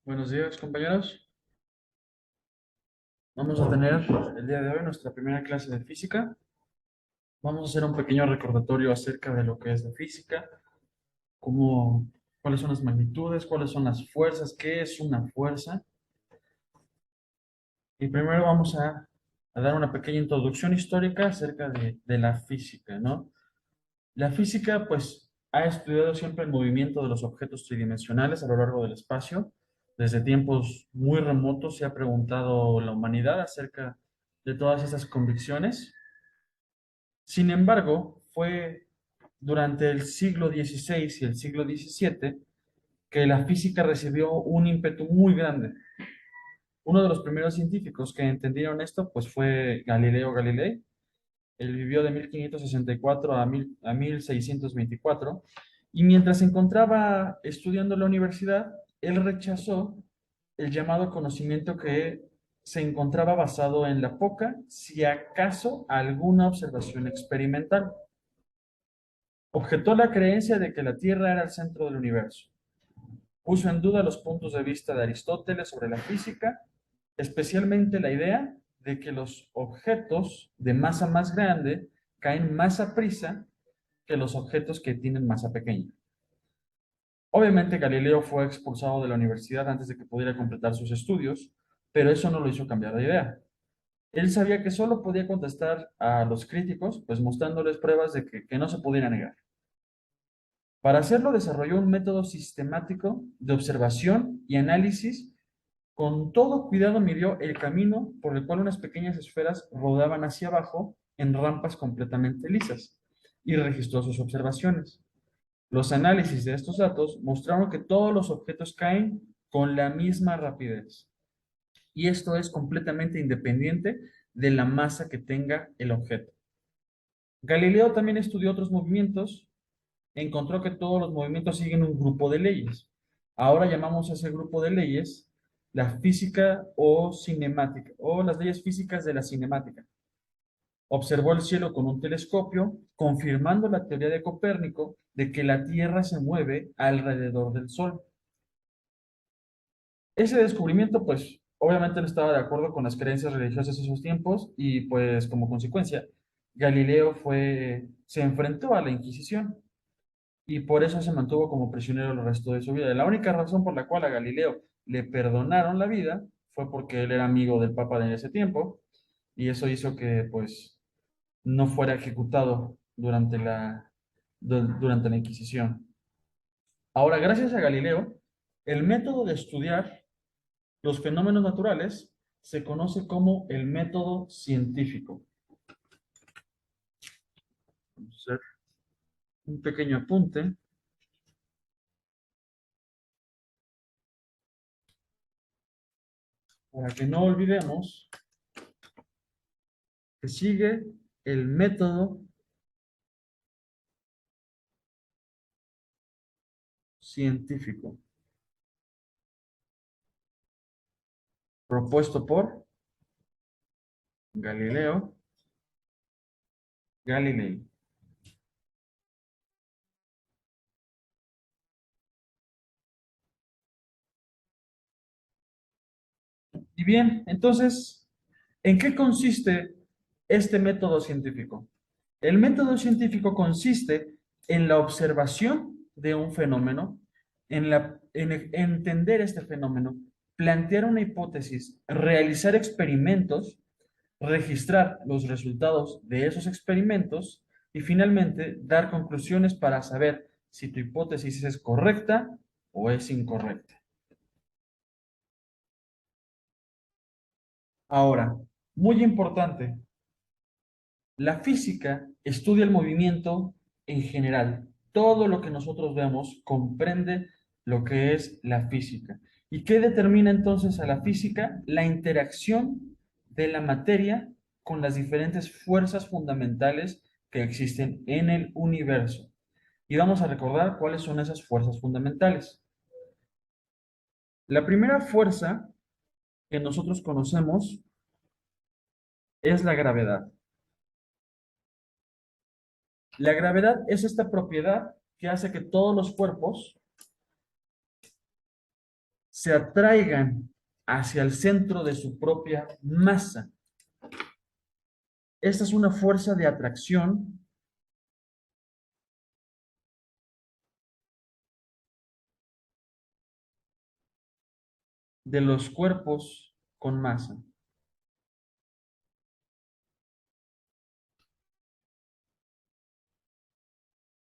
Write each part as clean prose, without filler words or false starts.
Buenos días, compañeros. Vamos a tener el día de hoy nuestra primera clase de física. Vamos a hacer un pequeño recordatorio acerca de lo que es la física, cuáles son las magnitudes, cuáles son las fuerzas, qué es una fuerza. Y primero vamos a dar una pequeña introducción histórica acerca de la física, ¿no? La física, pues, ha estudiado siempre el movimiento de los objetos tridimensionales a lo largo del espacio. Desde tiempos muy remotos se ha preguntado la humanidad acerca de todas estas convicciones. Sin embargo, fue durante el siglo XVI y el siglo XVII que la física recibió un ímpetu muy grande. Uno de los primeros científicos que entendieron esto, pues, fue Galileo Galilei. Él vivió de 1564 a 1624 y mientras se encontraba estudiando en la universidad, él rechazó el llamado conocimiento que se encontraba basado en la poca, si acaso, alguna observación experimental. Objetó la creencia de que la Tierra era el centro del universo. Puso en duda los puntos de vista de Aristóteles sobre la física, especialmente la idea de que los objetos de masa más grande caen más a prisa que los objetos que tienen masa pequeña. Obviamente Galileo fue expulsado de la universidad antes de que pudiera completar sus estudios, pero eso no lo hizo cambiar de idea. Él sabía que solo podía contestar a los críticos, pues mostrándoles pruebas de que no se pudiera negar. Para hacerlo desarrolló un método sistemático de observación y análisis. Con todo cuidado midió el camino por el cual unas pequeñas esferas rodaban hacia abajo en rampas completamente lisas y registró sus observaciones. Los análisis de estos datos mostraron que todos los objetos caen con la misma rapidez y esto es completamente independiente de la masa que tenga el objeto. Galileo también estudió otros movimientos, encontró que todos los movimientos siguen un grupo de leyes. Ahora llamamos a ese grupo de leyes la física o cinemática, o las leyes físicas de la cinemática. Observó el cielo con un telescopio, confirmando la teoría de Copérnico de que la Tierra se mueve alrededor del Sol. Ese descubrimiento, pues, obviamente no estaba de acuerdo con las creencias religiosas de esos tiempos y, pues, como consecuencia, Galileo se enfrentó a la Inquisición y por eso se mantuvo como prisionero el resto de su vida. La única razón por la cual a Galileo le perdonaron la vida fue porque él era amigo del Papa de ese tiempo y eso hizo que pues no fuera ejecutado durante la Inquisición. Ahora, gracias a Galileo, el método de estudiar los fenómenos naturales se conoce como el método científico. Vamos a hacer un pequeño apunte para que no olvidemos que sigue el método científico propuesto por Galileo Galilei. Y bien, entonces, ¿en qué consiste este método científico? El método científico consiste en la observación de un fenómeno, en entender este fenómeno, plantear una hipótesis, realizar experimentos, registrar los resultados de esos experimentos y finalmente dar conclusiones para saber si tu hipótesis es correcta o es incorrecta. Ahora, muy importante, la física estudia el movimiento en general. Todo lo que nosotros vemos comprende lo que es la física. ¿Y qué determina entonces a la física? La interacción de la materia con las diferentes fuerzas fundamentales que existen en el universo. Y vamos a recordar cuáles son esas fuerzas fundamentales. La primera fuerza que nosotros conocemos es la gravedad. La gravedad es esta propiedad que hace que todos los cuerpos se atraigan hacia el centro de su propia masa. Esta es una fuerza de atracción de los cuerpos con masa.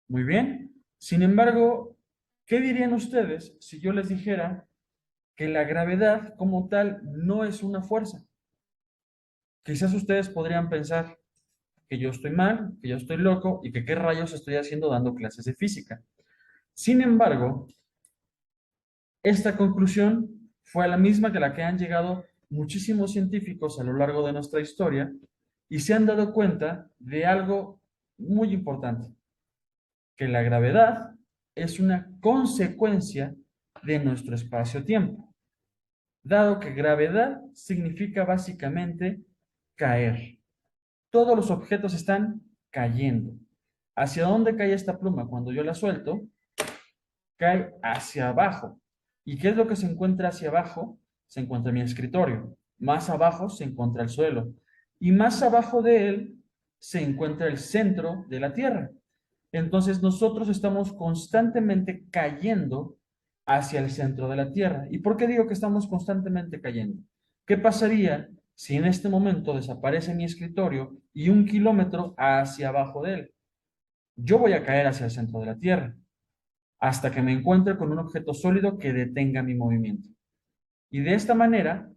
Muy bien. Sin embargo, ¿qué dirían ustedes si yo les dijera que la gravedad como tal no es una fuerza? Quizás ustedes podrían pensar que yo estoy mal, que yo estoy loco y que qué rayos estoy haciendo dando clases de física. Sin embargo, esta conclusión fue a la misma que la que han llegado muchísimos científicos a lo largo de nuestra historia y se han dado cuenta de algo muy importante, que la gravedad es una consecuencia de nuestro espacio-tiempo, dado que gravedad significa básicamente caer. Todos los objetos están cayendo. ¿Hacia dónde cae esta pluma? Cuando yo la suelto, cae hacia abajo. ¿Y qué es lo que se encuentra hacia abajo? Se encuentra mi escritorio. Más abajo se encuentra el suelo. Y más abajo de él se encuentra el centro de la Tierra. Entonces nosotros estamos constantemente cayendo hacia el centro de la Tierra. ¿Y por qué digo que estamos constantemente cayendo? ¿Qué pasaría si en este momento desaparece mi escritorio y 1 kilómetro hacia abajo de él? Yo voy a caer hacia el centro de la Tierra hasta que me encuentre con un objeto sólido que detenga mi movimiento. Y de esta manera,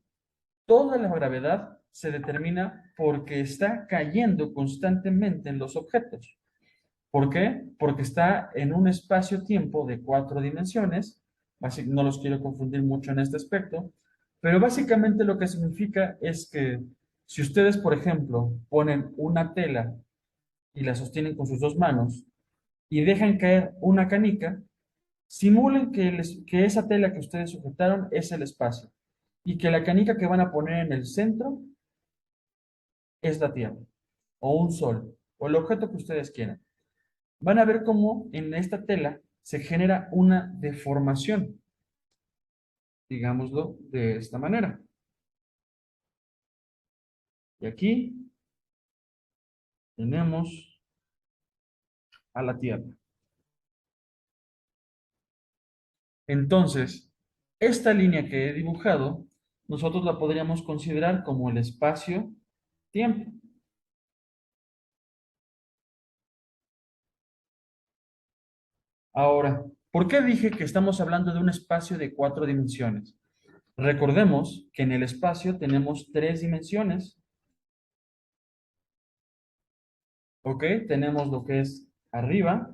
toda la gravedad se determina porque está cayendo constantemente en los objetos. ¿Por qué? Porque está en un espacio-tiempo de 4 dimensiones. No los quiero confundir mucho en este aspecto, pero básicamente lo que significa es que si ustedes, por ejemplo, ponen una tela y la sostienen con sus 2 manos y dejan caer una canica, simulen que esa tela que ustedes sujetaron es el espacio y que la canica que van a poner en el centro es la Tierra o un sol o el objeto que ustedes quieran. Van a ver cómo en esta tela se genera una deformación, digámoslo de esta manera. Y aquí tenemos a la Tierra. Entonces, esta línea que he dibujado, nosotros la podríamos considerar como el espacio-tiempo. Ahora, ¿por qué dije que estamos hablando de un espacio de 4 dimensiones? Recordemos que en el espacio tenemos 3 dimensiones, ¿ok? Tenemos lo que es arriba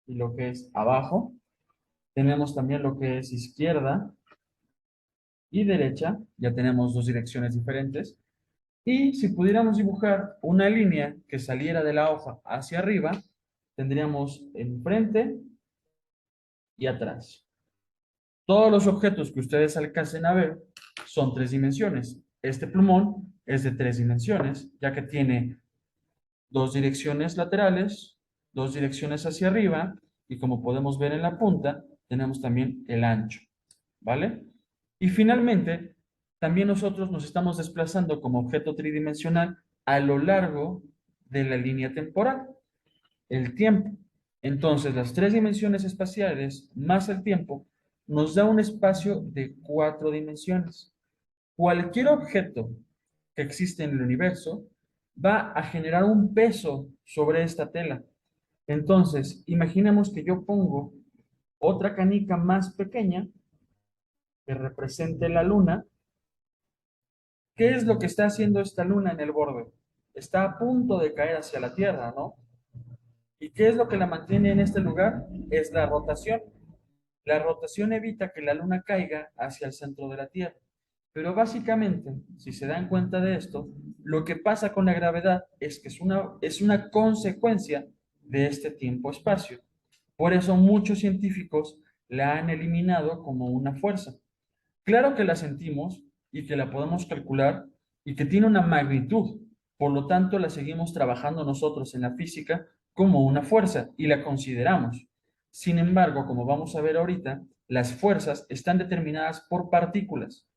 y lo que es abajo. Tenemos también lo que es izquierda y derecha. Ya tenemos 2 direcciones diferentes. Y si pudiéramos dibujar una línea que saliera de la hoja hacia arriba, tendríamos enfrente y atrás. Todos los objetos que ustedes alcancen a ver son 3 dimensiones. Este plumón es de 3 dimensiones, ya que tiene 2 direcciones laterales, 2 direcciones hacia arriba, y como podemos ver en la punta, tenemos también el ancho, ¿vale? Y finalmente, también nosotros nos estamos desplazando como objeto tridimensional a lo largo de la línea temporal, el tiempo. Entonces, las 3 dimensiones espaciales más el tiempo nos da un espacio de 4 dimensiones. Cualquier objeto que existe en el universo va a generar un peso sobre esta tela. Entonces, imaginemos que yo pongo otra canica más pequeña que represente la luna. ¿Qué es lo que está haciendo esta luna en el borde? Está a punto de caer hacia la Tierra, ¿no? ¿Y qué es lo que la mantiene en este lugar? Es la rotación. La rotación evita que la luna caiga hacia el centro de la Tierra. Pero básicamente, si se dan cuenta de esto, lo que pasa con la gravedad es que es una consecuencia de este tiempo-espacio. Por eso muchos científicos la han eliminado como una fuerza. Claro que la sentimos y que la podemos calcular y que tiene una magnitud. Por lo tanto, la seguimos trabajando nosotros en la física como una fuerza y la consideramos. Sin embargo, como vamos a ver ahorita, las fuerzas están determinadas por partículas.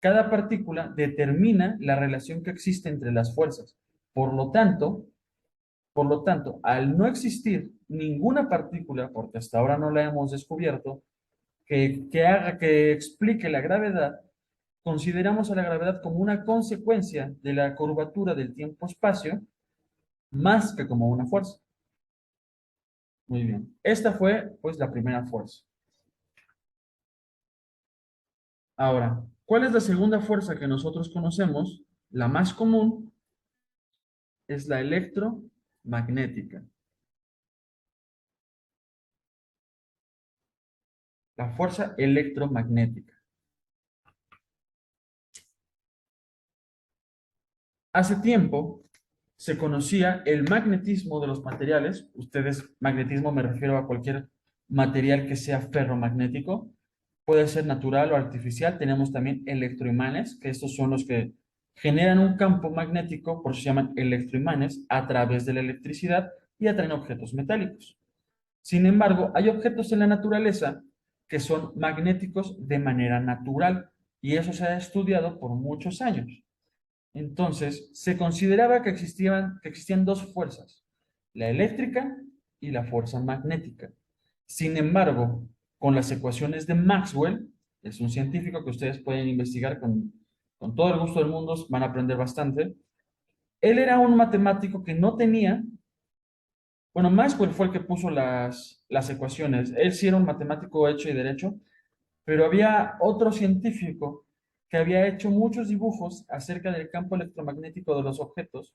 Cada partícula determina la relación que existe entre las fuerzas. Por lo tanto, al no existir ninguna partícula, porque hasta ahora no la hemos descubierto, que explique la gravedad, consideramos a la gravedad como una consecuencia de la curvatura del tiempo-espacio más que como una fuerza. Muy bien. Esta fue, pues, la primera fuerza. Ahora, ¿cuál es la segunda fuerza que nosotros conocemos? La más común es la electromagnética. La fuerza electromagnética. Hace tiempo se conocía el magnetismo de los materiales. Ustedes, magnetismo me refiero a cualquier material que sea ferromagnético. Puede ser natural o artificial. Tenemos también electroimanes, que estos son los que generan un campo magnético, por eso se llaman electroimanes, a través de la electricidad y atraen objetos metálicos. Sin embargo, hay objetos en la naturaleza que son magnéticos de manera natural y eso se ha estudiado por muchos años. Entonces, se consideraba que existían dos fuerzas, la eléctrica y la fuerza magnética. Sin embargo, con las ecuaciones de Maxwell, es un científico que ustedes pueden investigar con todo el gusto del mundo, van a aprender bastante. Él era un matemático que no tenía, bueno, Maxwell fue el que puso las ecuaciones. Él sí era un matemático hecho y derecho, pero había otro científico que había hecho muchos dibujos acerca del campo electromagnético de los objetos,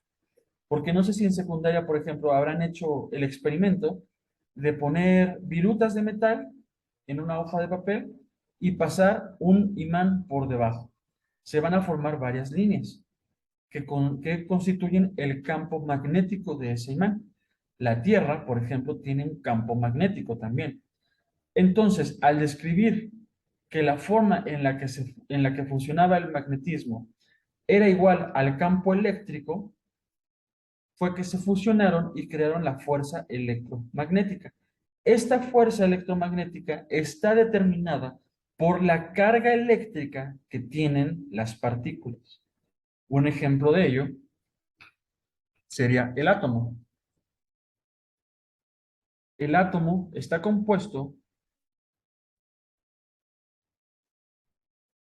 porque no sé si en secundaria, por ejemplo, habrán hecho el experimento de poner virutas de metal en una hoja de papel y pasar un imán por debajo. Se van a formar varias líneas que constituyen el campo magnético de ese imán. La Tierra, por ejemplo, tiene un campo magnético también. Entonces, al describir que la forma en la que funcionaba el magnetismo era igual al campo eléctrico, fue que se fusionaron y crearon la fuerza electromagnética. Esta fuerza electromagnética está determinada por la carga eléctrica que tienen las partículas. Un ejemplo de ello sería el átomo. El átomo está compuesto,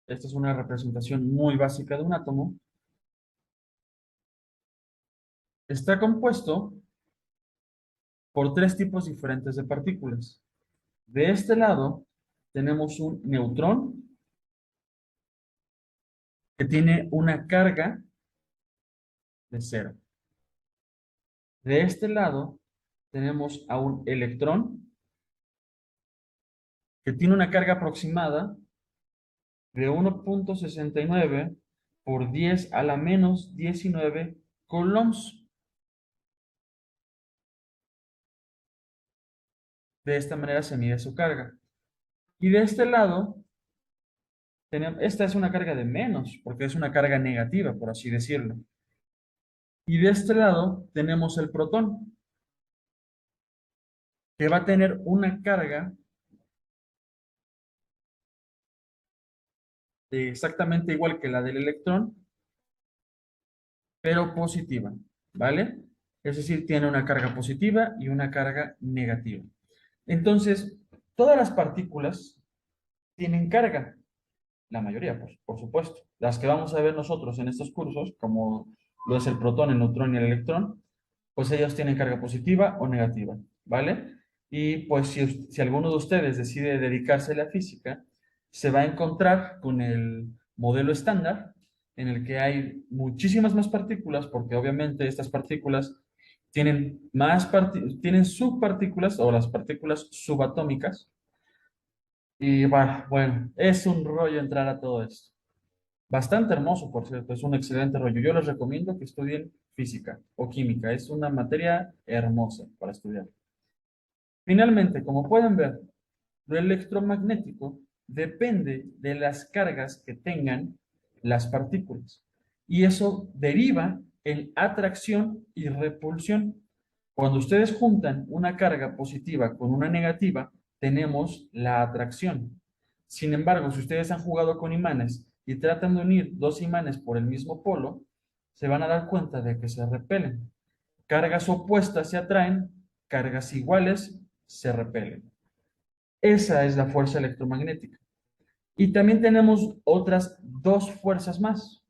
esta es una representación muy básica de un átomo, está compuesto por tres tipos diferentes de partículas. De este lado tenemos un neutrón que tiene una carga de cero. De este lado tenemos a un electrón que tiene una carga aproximada de 1,69 por 10 a la menos 19 coulombs. De esta manera se mide su carga. Y de este lado, esta es una carga de menos, porque es una carga negativa, por así decirlo. Y de este lado tenemos el protón, que va a tener una carga exactamente igual que la del electrón, pero positiva, ¿vale? Es decir, tiene una carga positiva y una carga negativa. Entonces, todas las partículas tienen carga, la mayoría, por supuesto. Las que vamos a ver nosotros en estos cursos, como lo es el protón, el neutrón y el electrón, pues ellos tienen carga positiva o negativa, ¿vale? Y pues si alguno de ustedes decide dedicarse a la física, se va a encontrar con el modelo estándar, en el que hay muchísimas más partículas, porque obviamente estas partículas tienen subpartículas o las partículas subatómicas. Y bueno, es un rollo entrar a todo esto. Bastante hermoso, por cierto, es un excelente rollo. Yo les recomiendo que estudien física o química, es una materia hermosa para estudiar. Finalmente, como pueden ver, lo electromagnético depende de las cargas que tengan las partículas y eso deriva en atracción y repulsión. Cuando ustedes juntan una carga positiva con una negativa, tenemos la atracción. Sin embargo, si ustedes han jugado con imanes y tratan de unir dos imanes por el mismo polo, se van a dar cuenta de que se repelen. Cargas opuestas se atraen, cargas iguales se repelen. Esa es la fuerza electromagnética. Y también tenemos otras dos fuerzas más,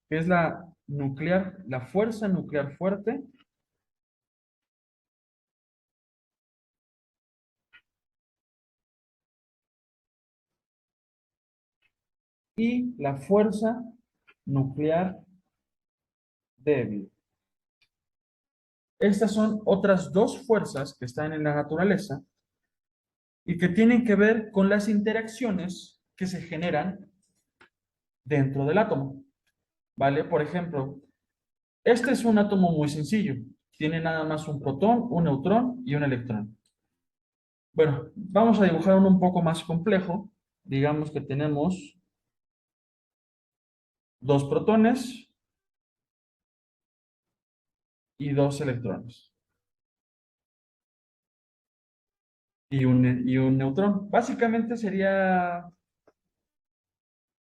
que es la nuclear, la fuerza nuclear fuerte y la fuerza nuclear débil. Estas son otras dos fuerzas que están en la naturaleza y que tienen que ver con las interacciones que se generan dentro del átomo. ¿Vale? Por ejemplo, este es un átomo muy sencillo. Tiene nada más un protón, un neutrón y un electrón. Bueno, vamos a dibujar uno un poco más complejo. Digamos que tenemos dos protones y dos electrones. Y un neutrón. Básicamente sería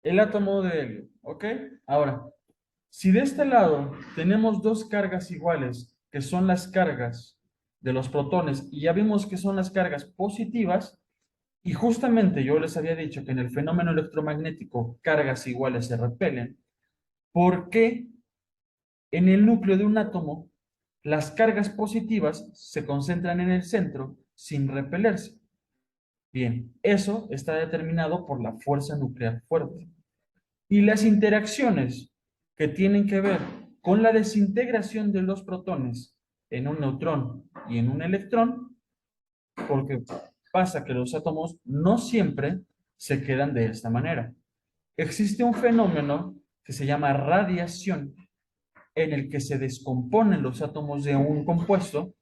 el átomo de helio. ¿Ok? Ahora, si de este lado tenemos dos cargas iguales, que son las cargas de los protones, y ya vimos que son las cargas positivas, y justamente yo les había dicho que en el fenómeno electromagnético cargas iguales se repelen, ¿por qué en el núcleo de un átomo las cargas positivas se concentran en el centro sin repelerse? Bien, eso está determinado por la fuerza nuclear fuerte. Y las interacciones que tienen que ver con la desintegración de los protones en un neutrón y en un electrón, porque pasa que los átomos no siempre se quedan de esta manera. Existe un fenómeno que se llama radiación, en el que se descomponen los átomos de un compuesto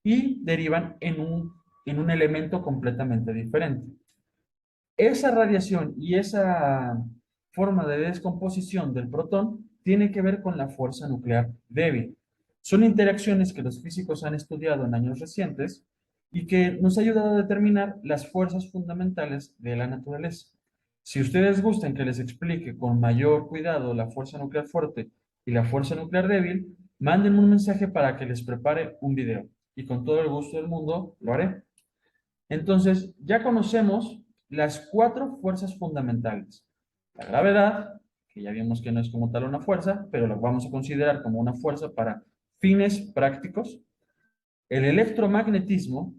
y derivan en un elemento completamente diferente. Esa radiación y esa forma de descomposición del protón tiene que ver con la fuerza nuclear débil. Son interacciones que los físicos han estudiado en años recientes y que nos ha ayudado a determinar las fuerzas fundamentales de la naturaleza. Si ustedes gustan que les explique con mayor cuidado la fuerza nuclear fuerte y la fuerza nuclear débil, mándenme un mensaje para que les prepare un video y con todo el gusto del mundo lo haré. Entonces, ya conocemos las cuatro fuerzas fundamentales. La gravedad, que ya vimos que no es como tal una fuerza, pero la vamos a considerar como una fuerza para fines prácticos. El electromagnetismo,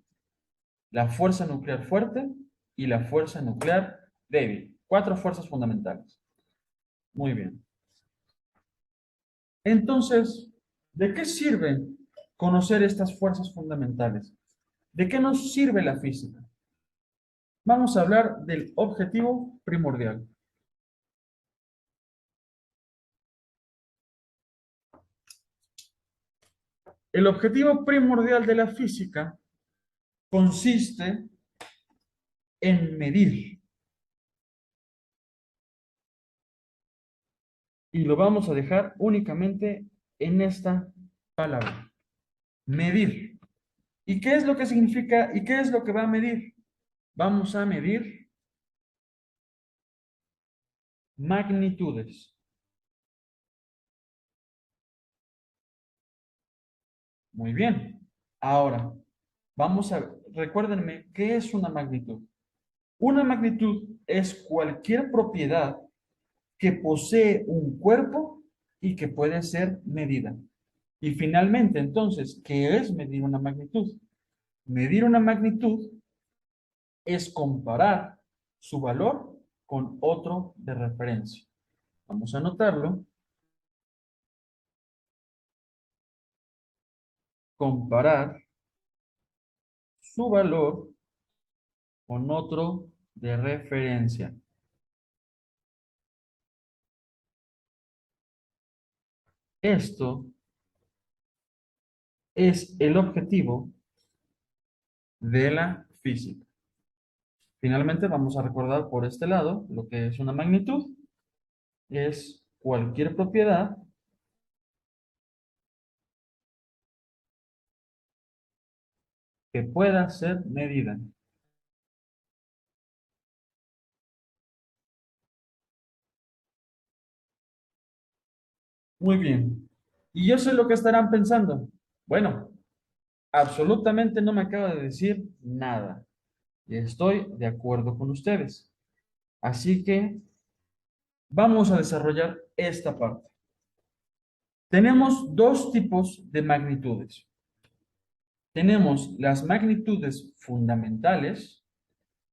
la fuerza nuclear fuerte y la fuerza nuclear débil. Cuatro fuerzas fundamentales. Muy bien. Entonces, ¿de qué sirven conocer estas fuerzas fundamentales? ¿De qué nos sirve la física? Vamos a hablar del objetivo primordial. El objetivo primordial de la física consiste en medir, y lo vamos a dejar únicamente en esta palabra, medir. ¿Y qué es lo que significa y qué es lo que va a medir? Vamos a medir magnitudes. Muy bien. Ahora, recuérdenme, ¿qué es una magnitud? Una magnitud es cualquier propiedad que posee un cuerpo y que puede ser medida. Y finalmente, entonces, ¿qué es medir una magnitud? Medir una magnitud es comparar su valor con otro de referencia. Vamos a anotarlo. Comparar su valor con otro de referencia. Esto es el objetivo de la física. Finalmente, vamos a recordar por este lado lo que es una magnitud. Es cualquier propiedad que pueda ser medida. Muy bien. Y yo sé lo que estarán pensando. Bueno, absolutamente no me acaba de decir nada. Y estoy de acuerdo con ustedes. Así que vamos a desarrollar esta parte. Tenemos dos tipos de magnitudes. Tenemos las magnitudes fundamentales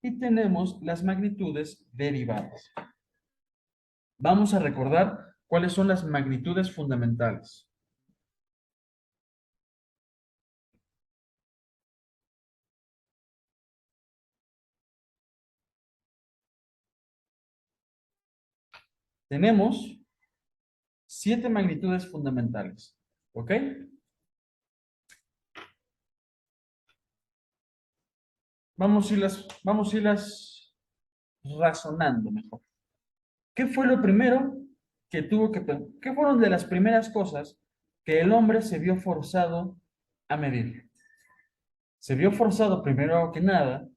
y tenemos las magnitudes derivadas. Vamos a recordar cuáles son las magnitudes fundamentales. Tenemos 7 magnitudes fundamentales. ¿Ok? vamos a irlas razonando mejor. ¿Qué fue lo primero que tuvo que... ¿Qué fueron de las primeras cosas que el hombre se vio forzado a medir? Se vio forzado primero que nada,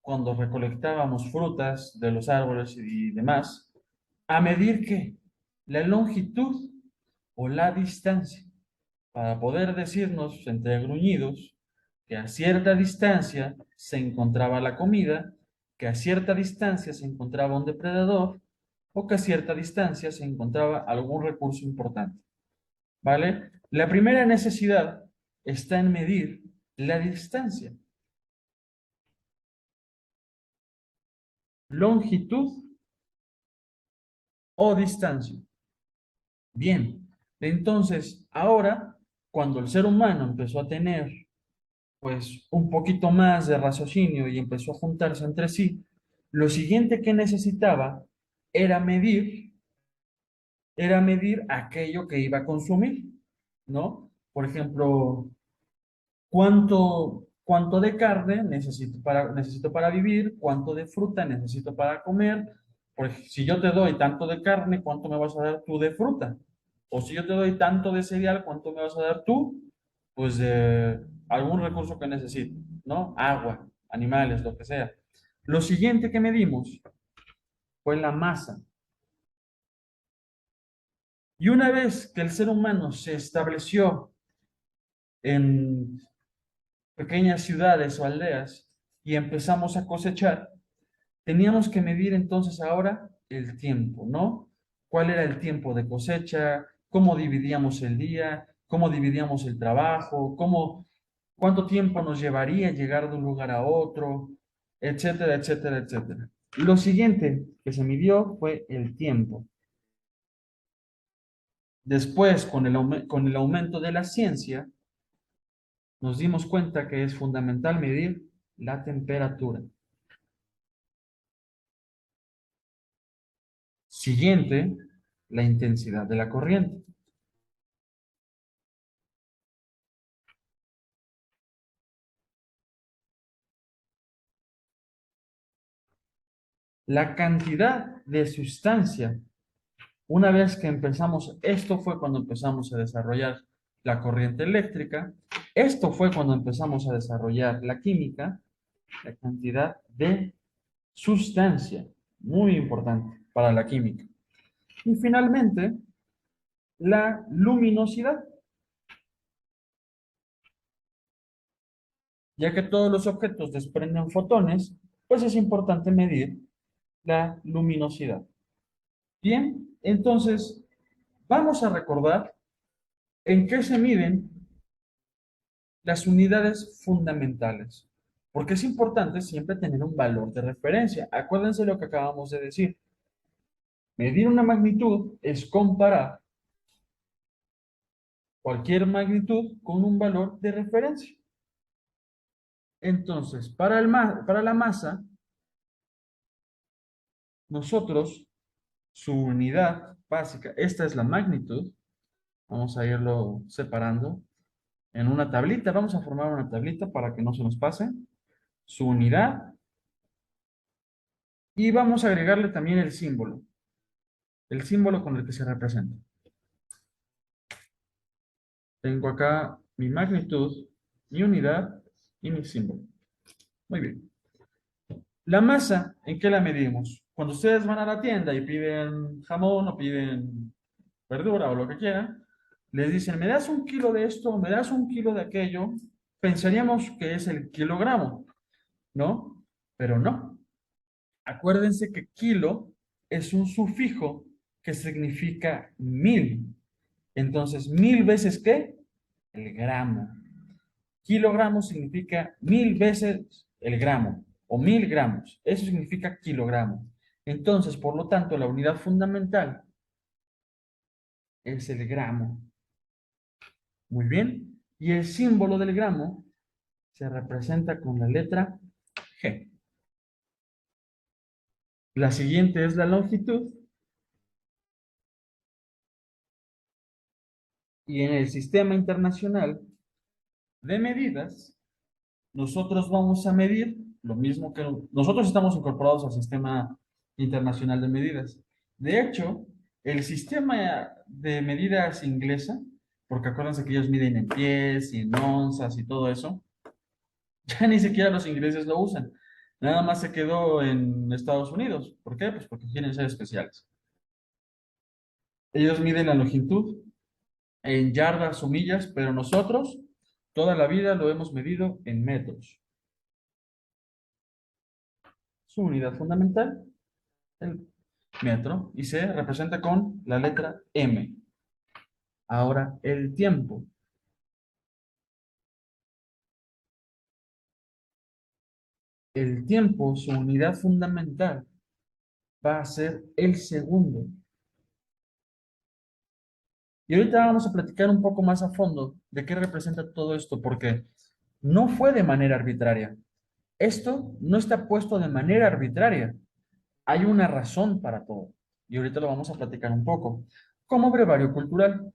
cuando recolectábamos frutas de los árboles y demás, a medir qué? La longitud o la distancia, para poder decirnos entre gruñidos que a cierta distancia se encontraba la comida, que a cierta distancia se encontraba un depredador o que a cierta distancia se encontraba algún recurso importante. ¿Vale? La primera necesidad está en medir la distancia. Longitud o distancia. Bien, entonces ahora, cuando el ser humano empezó a tener pues un poquito más de raciocinio y empezó a juntarse entre sí, lo siguiente que necesitaba era medir, era medir aquello que iba a consumir, ¿no? Por ejemplo, cuánto de carne necesito para vivir, cuánto de fruta necesito para comer. Pues si yo te doy tanto de carne, ¿cuánto me vas a dar tú de fruta? O si yo te doy tanto de cereal, ¿cuánto me vas a dar tú? Pues de algún recurso que necesito, ¿no? Agua, animales, lo que sea. Lo siguiente que medimos fue la masa. Y una vez que el ser humano se estableció en pequeñas ciudades o aldeas y empezamos a cosechar, teníamos que medir entonces ahora el tiempo, ¿no? ¿Cuál era el tiempo de cosecha? ¿Cómo dividíamos el día? ¿Cómo dividíamos el trabajo? ¿Cuánto tiempo nos llevaría llegar de un lugar a otro? Etcétera, etcétera, etcétera. Lo siguiente que se midió fue el tiempo. Después, con el aumento de la ciencia, nos dimos cuenta que es fundamental medir la temperatura. Siguiente, la intensidad de la corriente. La cantidad de sustancia. Una vez que empezamos, esto fue cuando empezamos a desarrollar la corriente eléctrica, esto fue cuando empezamos a desarrollar la química, la cantidad de sustancia, muy importante para la química. Y finalmente, la luminosidad, ya que todos los objetos desprenden fotones, pues es importante medir la luminosidad. Bien, entonces vamos a recordar en qué se miden las unidades fundamentales, porque es importante siempre tener un valor de referencia. Acuérdense lo que acabamos de decir. Medir una magnitud es comparar cualquier magnitud con un valor de referencia. Entonces, para la masa, nosotros, su unidad básica, esta es la magnitud, vamos a irlo separando en una tablita, vamos a formar una tablita para que no se nos pase, su unidad, y vamos a agregarle también el símbolo con el que se representa. Tengo acá mi magnitud, mi unidad y mi símbolo. Muy bien. La masa, ¿en qué la medimos? Cuando ustedes van a la tienda y piden jamón o piden verdura o lo que quieran, les dicen, ¿me das un kilo de esto? ¿Me das un kilo de aquello? Pensaríamos que es el kilogramo, ¿no? Pero no. Acuérdense que kilo es un sufijo que significa mil. Entonces, mil veces ¿qué? El gramo. Kilogramo significa mil veces el gramo o 1000 gramos. Eso significa kilogramo. Entonces, por lo tanto, la unidad fundamental es el gramo. Muy bien. Y el símbolo del gramo se representa con la letra G. La siguiente es la longitud. Y en el sistema internacional de medidas, nosotros vamos a medir lo mismo que nosotros estamos incorporados al sistema internacional de medidas. De hecho, el sistema de medidas inglesa, porque acuérdense que ellos miden en pies y en onzas y todo eso, ya ni siquiera los ingleses lo usan. Nada más se quedó en Estados Unidos. ¿Por qué? Pues porque quieren ser especiales. Ellos miden la longitud en yardas o millas, pero nosotros toda la vida lo hemos medido en metros. Su unidad fundamental, el metro, y se representa con la letra M. Ahora, el tiempo. El tiempo, su unidad fundamental, va a ser el segundo. Y ahorita vamos a platicar un poco más a fondo de qué representa todo esto, porque no fue de manera arbitraria. Esto no está puesto de manera arbitraria. Hay una razón para todo. Y ahorita lo vamos a platicar un poco. Como brevario cultural,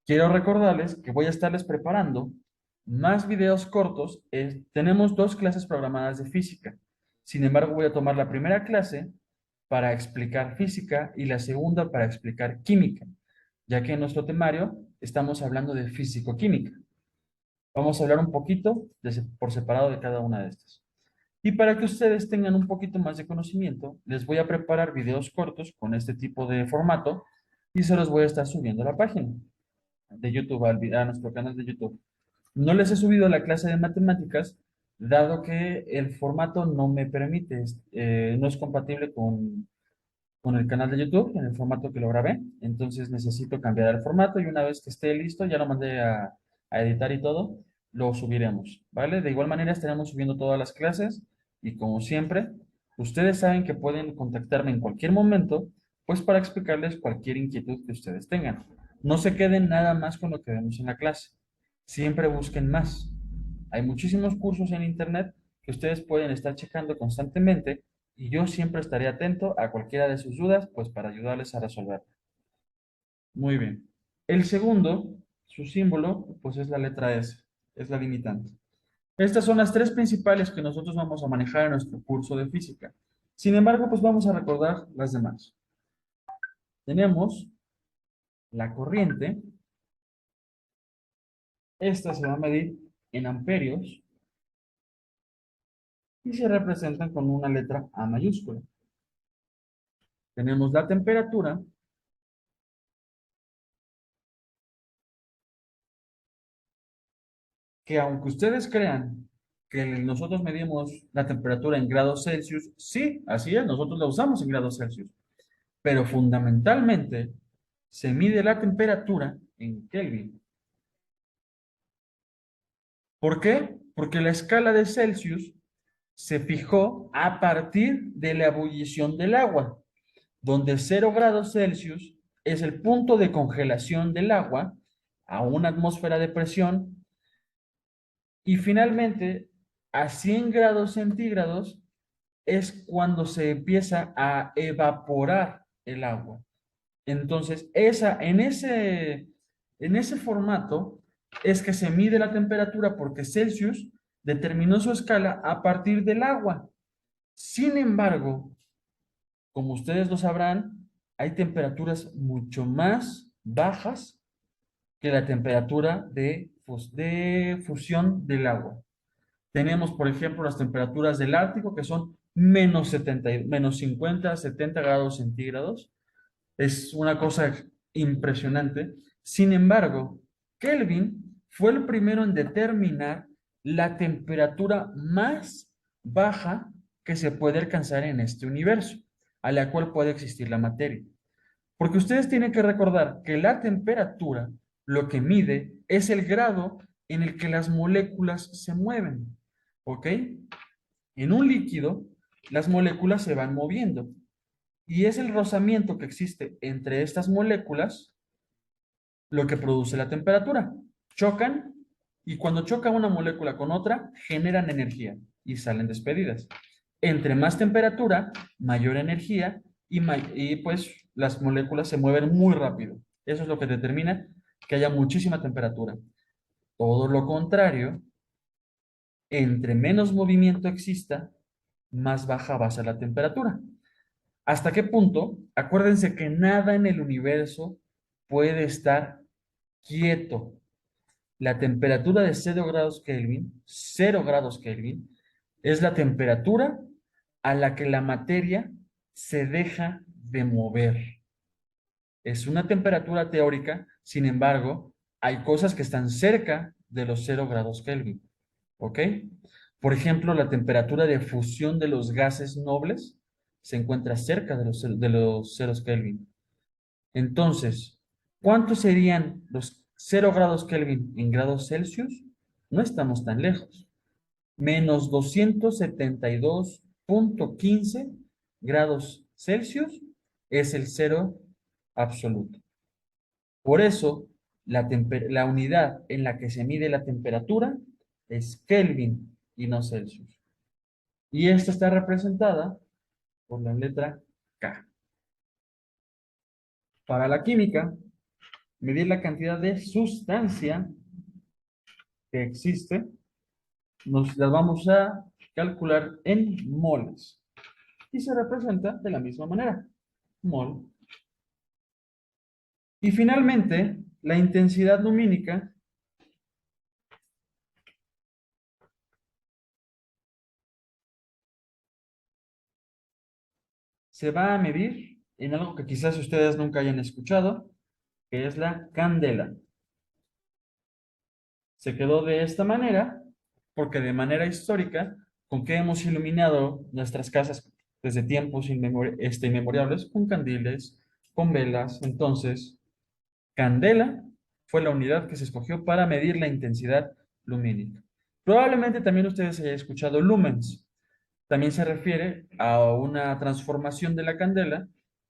quiero recordarles que voy a estarles preparando más videos cortos. Tenemos 2 clases programadas de física. Sin embargo, voy a tomar la primera clase para explicar física y la segunda para explicar química, ya que en nuestro temario estamos hablando de físico-química. Vamos a hablar un poquito por separado de cada una de estas. Y para que ustedes tengan un poquito más de conocimiento, les voy a preparar videos cortos con este tipo de formato y se los voy a estar subiendo a la página de YouTube, a nuestro canal de YouTube. No les he subido la clase de matemáticas, dado que el formato no me permite, no es compatible con el canal de YouTube, en el formato que lo grabé. Entonces necesito cambiar el formato y una vez que esté listo, ya lo mandé a editar y todo, lo subiremos, ¿vale? De igual manera estaremos subiendo todas las clases y como siempre, ustedes saben que pueden contactarme en cualquier momento, pues para explicarles cualquier inquietud que ustedes tengan. No se queden nada más con lo que vemos en la clase. Siempre busquen más. Hay muchísimos cursos en internet que ustedes pueden estar checando constantemente y yo siempre estaré atento a cualquiera de sus dudas, pues para ayudarles a resolver. Muy bien. El segundo, su símbolo, pues es la letra S, es la limitante. Estas son las 3 principales que nosotros vamos a manejar en nuestro curso de física. Sin embargo, pues vamos a recordar las demás. Tenemos la corriente. Esta se va a medir en amperios y se representan con una letra A mayúscula. Tenemos la temperatura, que aunque ustedes crean que nosotros medimos la temperatura en grados Celsius, sí, así es, nosotros la usamos en grados Celsius, pero fundamentalmente se mide la temperatura en Kelvin. ¿Por qué? Porque la escala de Celsius se fijó a partir de la ebullición del agua, donde 0 grados Celsius es el punto de congelación del agua a una atmósfera de presión y finalmente a 100 grados centígrados es cuando se empieza a evaporar el agua. Entonces, en ese formato es que se mide la temperatura porque Celsius determinó su escala a partir del agua. Sin embargo, como ustedes lo sabrán, hay temperaturas mucho más bajas que la temperatura de fusión del agua. Tenemos, por ejemplo, las temperaturas del Ártico, que son -50, -70 grados centígrados. Es una cosa impresionante. Sin embargo, Kelvin fue el primero en determinar la temperatura más baja que se puede alcanzar en este universo, a la cual puede existir la materia. Porque ustedes tienen que recordar que la temperatura lo que mide es el grado en el que las moléculas se mueven. ¿Ok? En un líquido, las moléculas se van moviendo y es el rozamiento que existe entre estas moléculas lo que produce la temperatura. Chocan y cuando choca una molécula con otra, generan energía y salen despedidas. Entre más temperatura, mayor energía y pues las moléculas se mueven muy rápido. Eso es lo que determina que haya muchísima temperatura. Todo lo contrario, entre menos movimiento exista, más baja va a ser la temperatura. ¿Hasta qué punto? Acuérdense que nada en el universo puede estar quieto. La temperatura de 0 grados Kelvin, es la temperatura a la que la materia se deja de mover. Es una temperatura teórica, sin embargo, hay cosas que están cerca de los 0 grados Kelvin. ¿Ok? Por ejemplo, la temperatura de fusión de los gases nobles se encuentra cerca de los ceros Kelvin. Entonces, ¿cuántos serían los 0 grados Kelvin en grados Celsius? No estamos tan lejos. Menos 272,15 grados Celsius es el cero absoluto. Por eso, la unidad en la que se mide la temperatura es Kelvin y no Celsius. Y esta está representada por la letra K. Para la química, medir la cantidad de sustancia que existe, nos la vamos a calcular en moles. Y se representa de la misma manera, mol. Y finalmente, la intensidad lumínica se va a medir en algo que quizás ustedes nunca hayan escuchado, que es la candela. Se quedó de esta manera porque de manera histórica, ¿con qué hemos iluminado nuestras casas desde tiempos inmemoriales? Con candiles, con velas. Entonces, candela fue la unidad que se escogió para medir la intensidad lumínica. Probablemente también ustedes hayan escuchado lumens. También se refiere a una transformación de la candela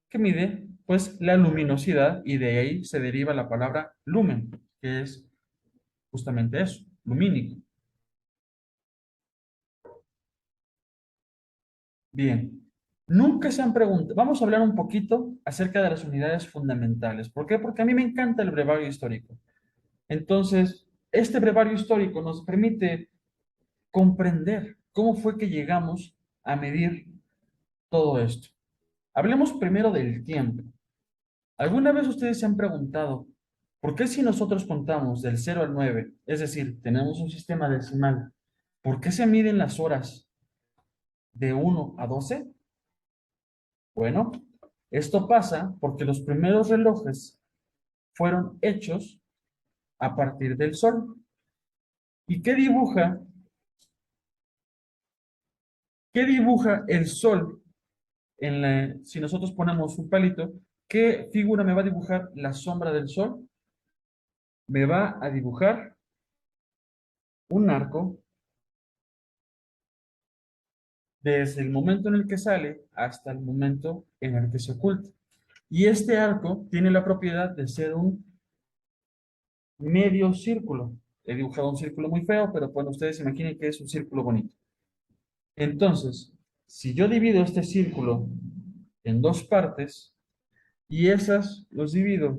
que mide pues la luminosidad y de ahí se deriva la palabra lumen, que es justamente eso, lumínico. Bien, nunca se han preguntado, vamos a hablar un poquito acerca de las unidades fundamentales. ¿Por qué? Porque a mí me encanta el brevario histórico. Entonces, este brevario histórico nos permite comprender cómo fue que llegamos a medir todo esto. Hablemos primero del tiempo. ¿Alguna vez ustedes se han preguntado por qué si nosotros contamos del 0 al 9, es decir, tenemos un sistema decimal, por qué se miden las horas de 1 a 12? Bueno, esto pasa porque los primeros relojes fueron hechos a partir del sol. ¿Y qué dibuja el sol si nosotros ponemos un palito? ¿Qué figura me va a dibujar la sombra del sol? Me va a dibujar un arco desde el momento en el que sale hasta el momento en el que se oculta. Y este arco tiene la propiedad de ser un medio círculo. He dibujado un círculo muy feo, pero bueno, ustedes imaginen que es un círculo bonito. Entonces, si yo divido este círculo en dos partes y esas los divido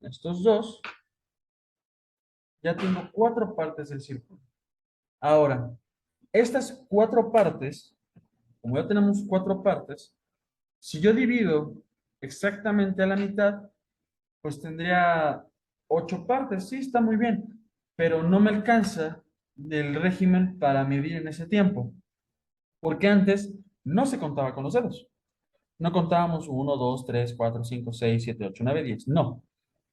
en estos dos, ya tengo cuatro partes del círculo. Ahora, estas cuatro partes, como ya tenemos cuatro partes, si yo divido exactamente a la mitad, pues tendría 8 partes. Sí, está muy bien, pero no me alcanza del régimen para medir en ese tiempo, porque antes no se contaba con los dedos. No contábamos 1, 2, 3, 4, 5, 6, 7, 8, 9, 10. No.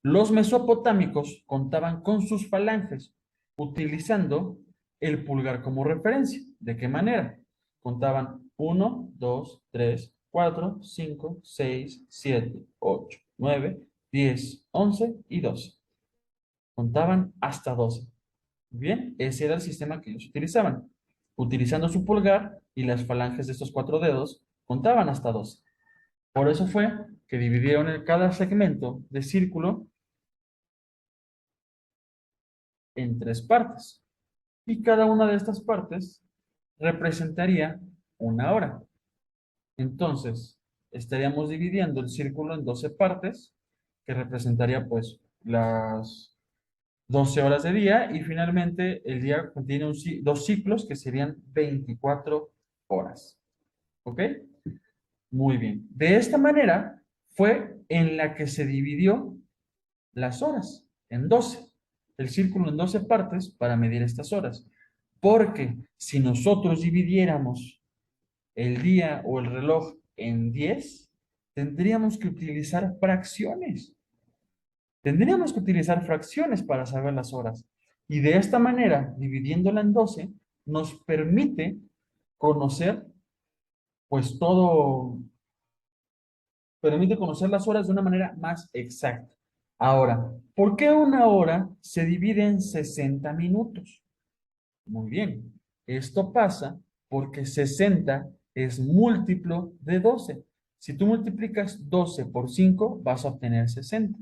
Los mesopotámicos contaban con sus falanges, utilizando el pulgar como referencia. ¿De qué manera? Contaban 1, 2, 3, 4, 5, 6, 7, 8, 9, 10, 11 y 12. Contaban hasta 12. Bien, ese era el sistema que ellos utilizaban. Utilizando su pulgar y las falanges de estos cuatro dedos, contaban hasta 12. Por eso fue que dividieron cada segmento de círculo en tres partes. Y cada una de estas partes representaría una hora. Entonces, estaríamos dividiendo el círculo en 12 partes, que representaría pues las 12 horas de día, y finalmente el día contiene dos ciclos que serían 24 horas. ¿Ok? Muy bien. De esta manera fue en la que se dividió las horas en 12, el círculo en 12 partes para medir estas horas. Porque si nosotros dividiéramos el día o el reloj en 10, tendríamos que utilizar fracciones. Tendríamos que utilizar fracciones para saber las horas. Y de esta manera, dividiéndola en 12, nos permite conocer, pues todo, permite conocer las horas de una manera más exacta. Ahora, ¿por qué una hora se divide en 60 minutos? Muy bien, esto pasa porque 60 es múltiplo de 12. Si tú multiplicas 12 por 5, vas a obtener 60.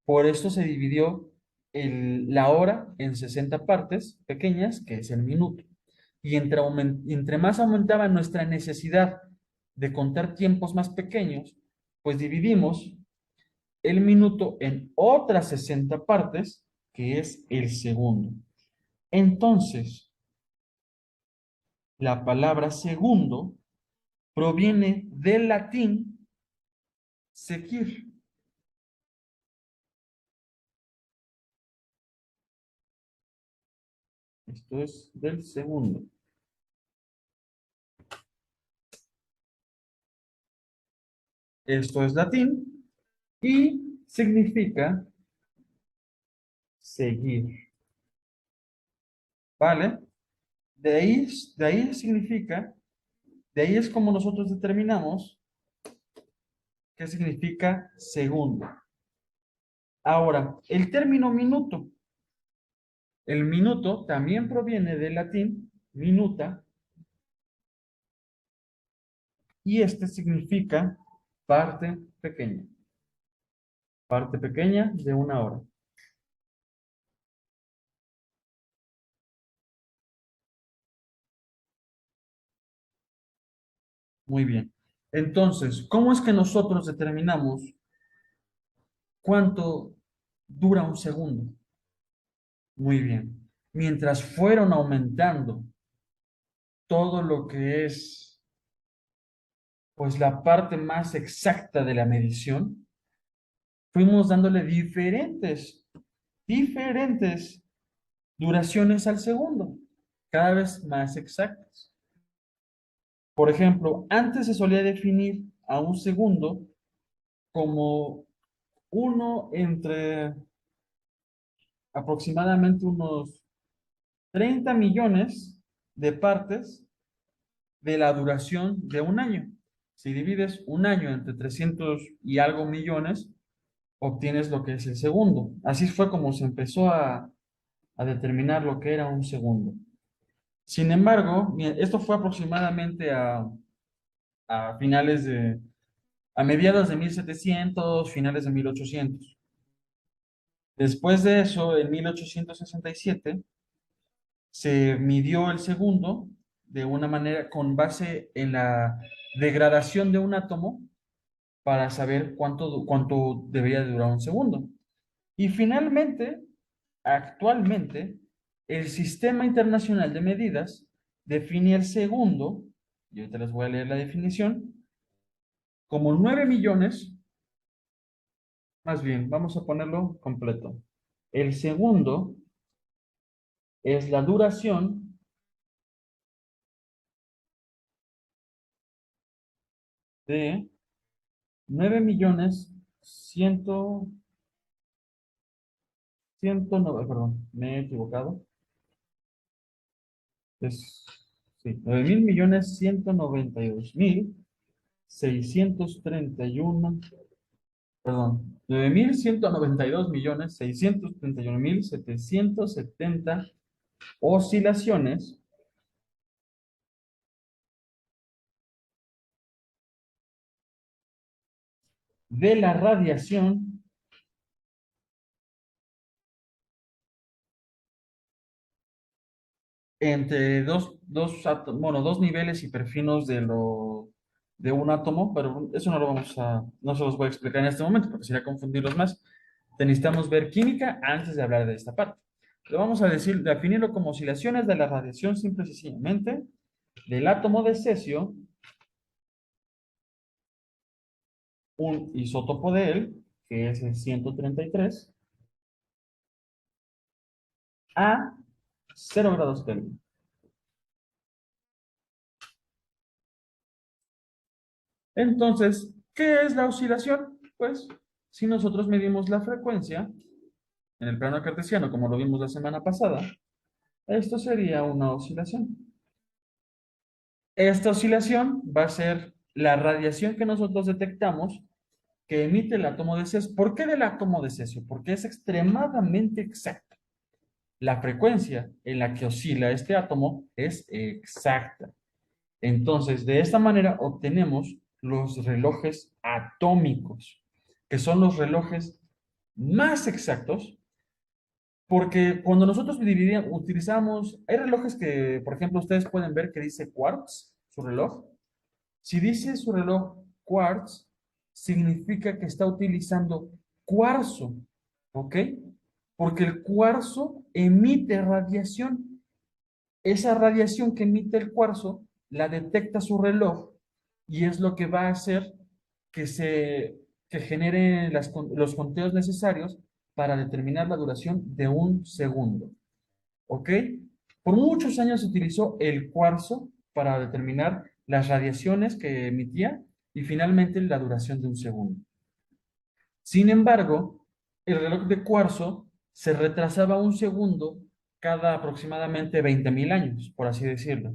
Por esto se dividió la hora en 60 partes pequeñas, que es el minuto. Y entre más aumentaba nuestra necesidad de contar tiempos más pequeños, pues dividimos el minuto en otras 60 partes, que es el segundo. Entonces, la palabra segundo proviene del latín sequir. Esto es del segundo. Esto es latín y significa seguir. ¿Vale? De ahí significa, de ahí es como nosotros determinamos qué significa segundo. Ahora, el término minuto. El minuto también proviene del latín minuta y este significa parte pequeña. Parte pequeña de una hora. Muy bien. Entonces, ¿cómo es que nosotros determinamos cuánto dura un segundo? Muy bien. Mientras fueron aumentando todo lo que es, pues, la parte más exacta de la medición, fuimos dándole diferentes duraciones al segundo, cada vez más exactas. Por ejemplo, antes se solía definir a un segundo como uno entre aproximadamente unos 30 millones de partes de la duración de un año. Si divides un año entre 300 y algo millones, obtienes lo que es el segundo. Así fue como se empezó a determinar lo que era un segundo. Sin embargo, esto fue aproximadamente a finales a mediados de 1700, finales de 1800. Después de eso, en 1867, se midió el segundo de una manera con base en la degradación de un átomo para saber cuánto debería durar un segundo. Y finalmente, actualmente, el Sistema Internacional de Medidas define el segundo, y ahorita les voy a leer la definición, como 9 millones, más bien, vamos a ponerlo completo. El segundo es la duración de 9.100.000, perdón, me he equivocado. Es, sí, 9.192.631, perdón, 9.192.631.770 oscilaciones de la radiación entre bueno, dos niveles hiperfinos de un átomo, pero eso no se los voy a explicar en este momento porque sería confundirlos más. Necesitamos ver química antes de hablar de esta parte. Lo vamos a decir, definirlo como oscilaciones de la radiación simple y sencillamente del átomo de cesio, un isótopo de él, que es el 133, a 0 grados Kelvin. Entonces, ¿qué es la oscilación? Pues, si nosotros medimos la frecuencia en el plano cartesiano, como lo vimos la semana pasada, esto sería una oscilación. Esta oscilación va a ser la radiación que nosotros detectamos que emite el átomo de cesio. ¿Por qué del átomo de cesio? Porque es extremadamente exacta. La frecuencia en la que oscila este átomo es exacta. Entonces, de esta manera obtenemos los relojes atómicos, que son los relojes más exactos, porque cuando nosotros utilizamos, hay relojes que, por ejemplo, ustedes pueden ver que dice quartz, su reloj. Si dice su reloj quartz, significa que está utilizando cuarzo, ¿ok? Porque el cuarzo emite radiación. Esa radiación que emite el cuarzo la detecta su reloj y es lo que va a hacer que que genere los conteos necesarios para determinar la duración de un segundo. ¿Ok? Por muchos años se utilizó el cuarzo para determinar las radiaciones que emitía y finalmente la duración de un segundo. Sin embargo, el reloj de cuarzo se retrasaba un segundo cada aproximadamente 20.000 años, por así decirlo.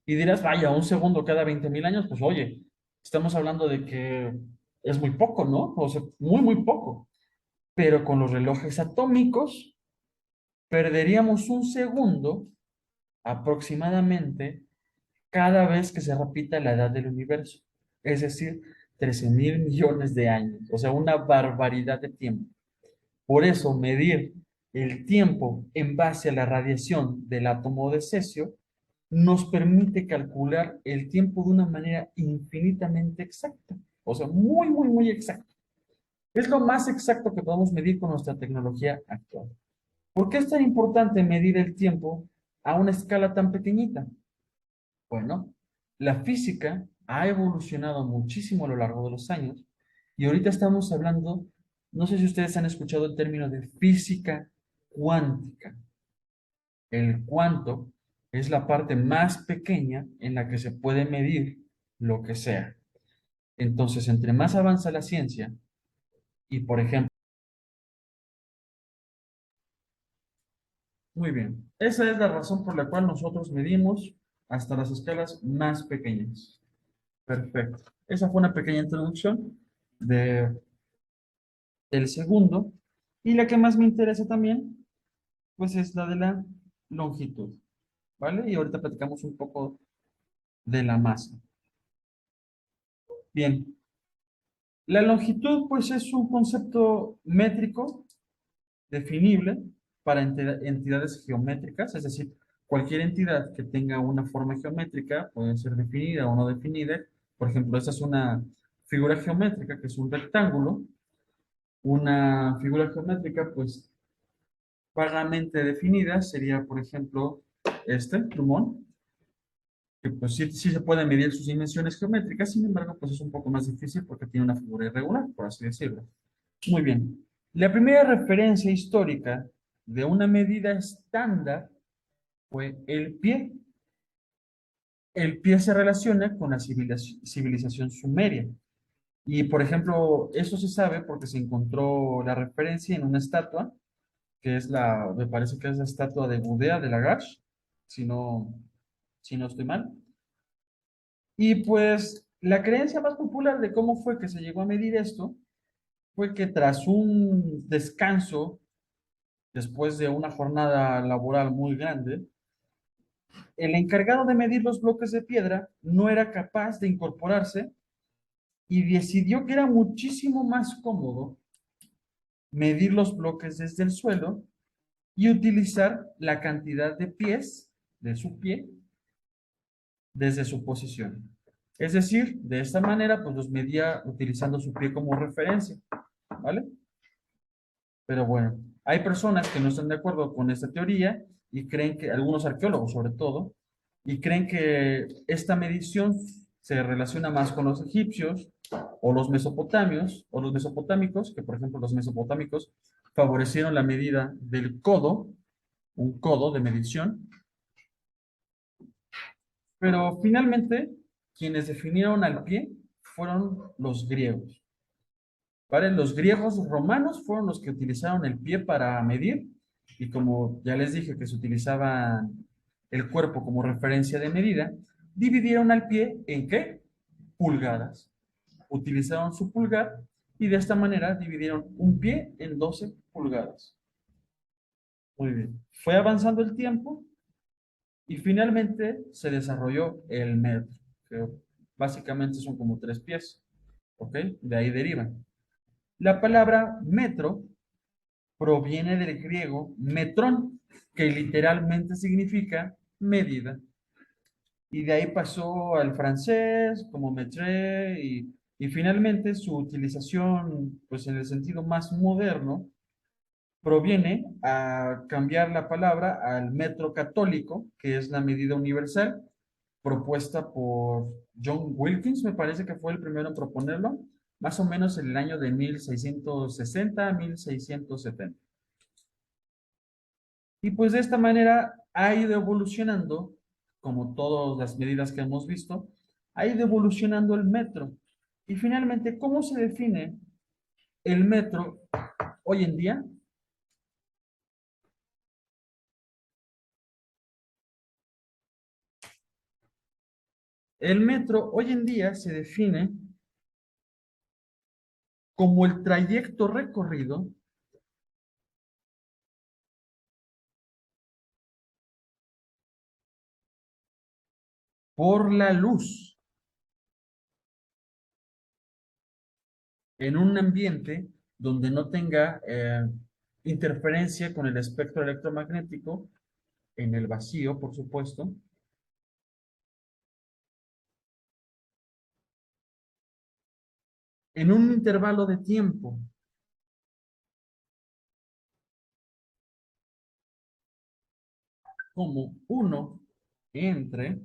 Y dirás, vaya, un segundo cada 20.000 años, pues oye, estamos hablando de que es muy poco, ¿no? O sea, muy, muy poco. Pero con los relojes atómicos perderíamos un segundo aproximadamente cada vez que se repita la edad del universo, es decir, 13.000 millones de años, o sea, una barbaridad de tiempo. Por eso, medir el tiempo en base a la radiación del átomo de cesio nos permite calcular el tiempo de una manera infinitamente exacta, o sea, muy, muy, muy exacta. Es lo más exacto que podemos medir con nuestra tecnología actual. ¿Por qué es tan importante medir el tiempo a una escala tan pequeñita? Bueno, la física ha evolucionado muchísimo a lo largo de los años y ahorita estamos hablando, no sé si ustedes han escuchado el término de física cuántica. El cuánto es la parte más pequeña en la que se puede medir lo que sea. Entonces, entre más avanza la ciencia y, por ejemplo, muy bien, esa es la razón por la cual nosotros medimos hasta las escalas más pequeñas. Perfecto. Esa fue una pequeña introducción de el segundo. Y la que más me interesa también, pues es la de la longitud, ¿vale? Y ahorita platicamos un poco de la masa. Bien, la longitud, pues es un concepto métrico definible para entidades geométricas, es decir, cualquier entidad que tenga una forma geométrica puede ser definida o no definida. Por ejemplo, esta es una figura geométrica que es un rectángulo. Una figura geométrica, pues vagamente definida sería, por ejemplo, este plumón, que pues sí, sí se pueden medir sus dimensiones geométricas, sin embargo, pues es un poco más difícil porque tiene una figura irregular, por así decirlo. Muy bien. La primera referencia histórica de una medida estándar fue el pie. el pie se relaciona con la civilización sumeria. Y, por ejemplo, eso se sabe porque se encontró la referencia en una estatua, que es me parece que es la estatua de Budea de Lagash, si no, si no estoy mal. Y pues la creencia más popular de cómo fue que se llegó a medir esto fue que tras un descanso, después de una jornada laboral muy grande, el encargado de medir los bloques de piedra no era capaz de incorporarse y decidió que era muchísimo más cómodo medir los bloques desde el suelo y utilizar la cantidad de pies de su pie desde su posición. Es decir, de esta manera, pues los medía utilizando su pie como referencia, ¿vale? Pero bueno, hay personas que no están de acuerdo con esta teoría y creen que, algunos arqueólogos sobre todo, y creen que esta medición se relaciona más con los egipcios o los mesopotamios o los mesopotámicos, que por ejemplo los mesopotámicos favorecieron la medida del codo, un codo de medición, pero finalmente quienes definieron al pie fueron los griegos. ¿Vale? Los griegos romanos fueron los que utilizaron el pie para medir y como ya les dije que se utilizaba el cuerpo como referencia de medida, dividieron al pie en ¿qué? Pulgadas. Utilizaron su pulgar y de esta manera dividieron un pie en 12 pulgadas. Muy bien. Fue avanzando el tiempo y finalmente se desarrolló el metro, que básicamente son como 3 pies. ¿Ok? De ahí derivan. La palabra metro proviene del griego metrón, que literalmente significa medida. Y de ahí pasó al francés como metré y finalmente su utilización, pues en el sentido más moderno, proviene a cambiar la palabra al metro católico, que es la medida universal, propuesta por John Wilkins, me parece que fue el primero en proponerlo, más o menos en el año de 1660 a 1670. Y pues de esta manera ha ido evolucionando, como todas las medidas que hemos visto, ha ido evolucionando el metro. Y finalmente, ¿cómo se define el metro hoy en día? El metro hoy en día se define como el trayecto recorrido por la luz en un ambiente donde no tenga interferencia con el espectro electromagnético, en el vacío, por supuesto, en un intervalo de tiempo como uno entre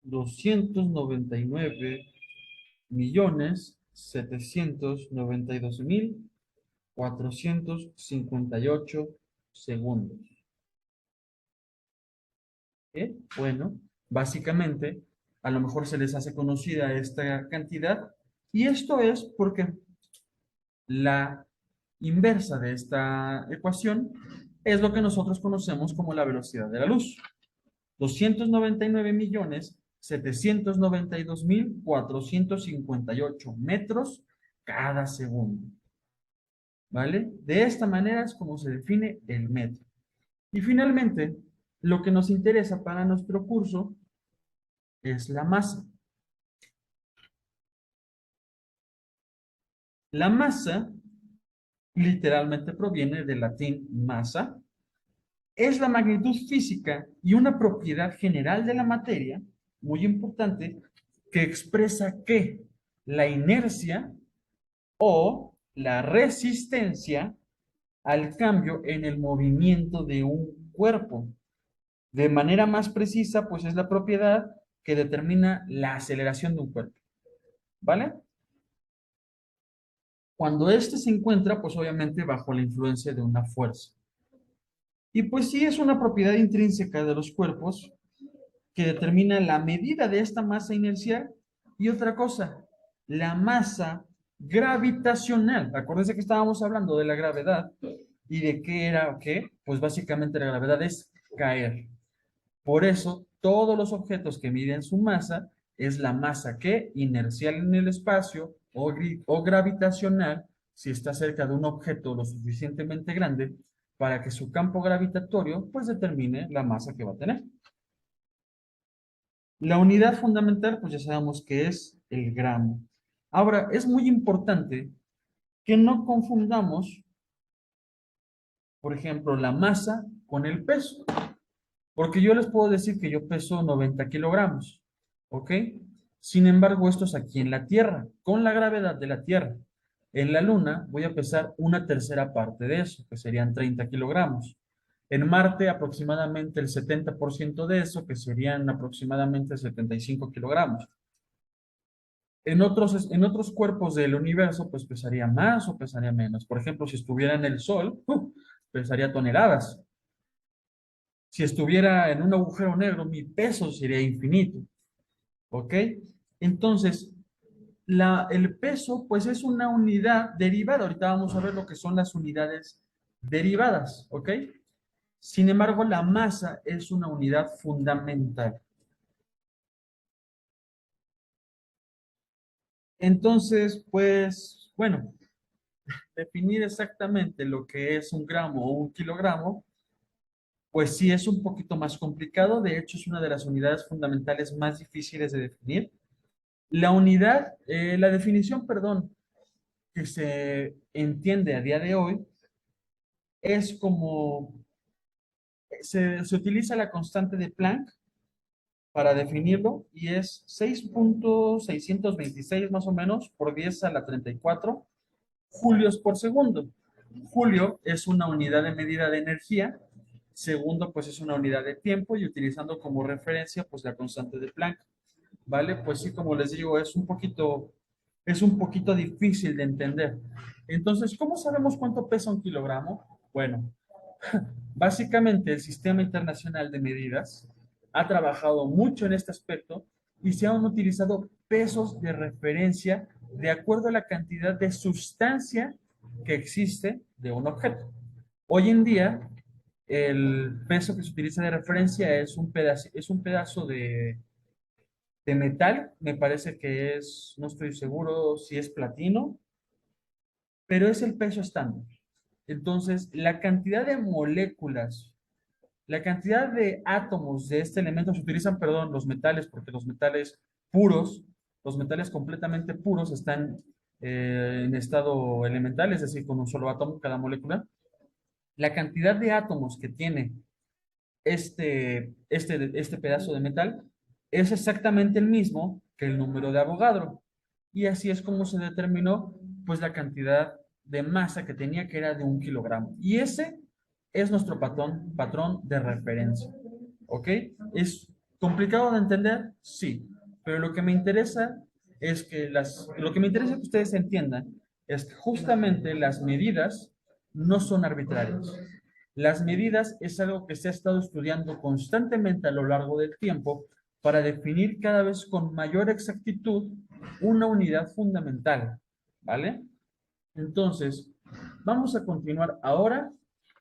299.792.458 segundos. Bueno, básicamente, a lo mejor se les hace conocida esta cantidad y esto es porque la inversa de esta ecuación es lo que nosotros conocemos como la velocidad de la luz. 299.792.458 metros cada segundo. ¿Vale? De esta manera es como se define el metro. Y finalmente, lo que nos interesa para nuestro curso es la masa. La masa literalmente proviene del latín masa, es la magnitud física y una propiedad general de la materia, muy importante, que expresa que la inercia o la resistencia al cambio en el movimiento de un cuerpo. De manera más precisa, pues es la propiedad que determina la aceleración de un cuerpo. ¿Vale? Cuando éste se encuentra, pues obviamente bajo la influencia de una fuerza. Y pues sí es una propiedad intrínseca de los cuerpos que determina la medida de esta masa inercial, y otra cosa, la masa gravitacional. Acuérdense que estábamos hablando de la gravedad y de qué era o qué, pues básicamente la gravedad es caer. Por eso, todos los objetos que miden su masa es la masa que inercial en el espacio o gravitacional si está cerca de un objeto lo suficientemente grande para que su campo gravitatorio pues determine la masa que va a tener. La unidad fundamental pues ya sabemos que es el gramo. Ahora, es muy importante que no confundamos, por ejemplo, la masa con el peso. Porque yo les puedo decir que yo peso 90 kilogramos, ¿ok? Sin embargo, esto es aquí en la Tierra, con la gravedad de la Tierra. En la Luna voy a pesar una tercera parte de eso, que serían 30 kilogramos. En Marte, aproximadamente el 70% de eso, que serían aproximadamente 75 kilogramos. En otros cuerpos del universo, pues pesaría más o pesaría menos. Por ejemplo, si estuviera en el Sol, pesaría toneladas. Si estuviera en un agujero negro, mi peso sería infinito, ¿ok? Entonces, el peso, pues es una unidad derivada. Ahorita vamos a ver lo que son las unidades derivadas, ¿ok? Sin embargo, la masa es una unidad fundamental. Entonces, pues, bueno, definir exactamente lo que es un gramo o un kilogramo, pues sí es un poquito más complicado. De hecho, es una de las unidades fundamentales más difíciles de definir. La definición, perdón, que se entiende a día de hoy es como se utiliza la constante de Planck para definirlo y es 6,626 más o menos por 10 a la 34 julios por segundo. Julio es una unidad de medida de energía, segundo pues es una unidad de tiempo y utilizando como referencia pues la constante de Planck. ¿Vale? Pues sí, como les digo, es un poquito difícil de entender. Entonces, ¿cómo sabemos cuánto pesa un kilogramo? Bueno, básicamente el Sistema Internacional de Medidas ha trabajado mucho en este aspecto y se han utilizado pesos de referencia de acuerdo a la cantidad de sustancia que existe de un objeto. Hoy en día, el peso que se utiliza de referencia es un pedazo de metal, me parece que es, no estoy seguro si es platino, pero es el peso estándar. Entonces, la cantidad de moléculas, la cantidad de átomos de este elemento, se utilizan, perdón, los metales, porque los metales puros, los metales completamente puros están en estado elemental, es decir, con un solo átomo cada molécula. La cantidad de átomos que tiene este pedazo de metal es exactamente el mismo que el número de Avogadro. Y así es como se determinó pues la cantidad de masa que tenía, que era de 1 kilogramo. Y ese es nuestro patrón de referencia. ¿Ok? ¿Es complicado de entender? Sí. Pero lo que me interesa que ustedes entiendan es que justamente las medidas no son arbitrarias. Las medidas es algo que se ha estado estudiando constantemente a lo largo del tiempo para definir cada vez con mayor exactitud una unidad fundamental, ¿vale? Entonces, vamos a continuar ahora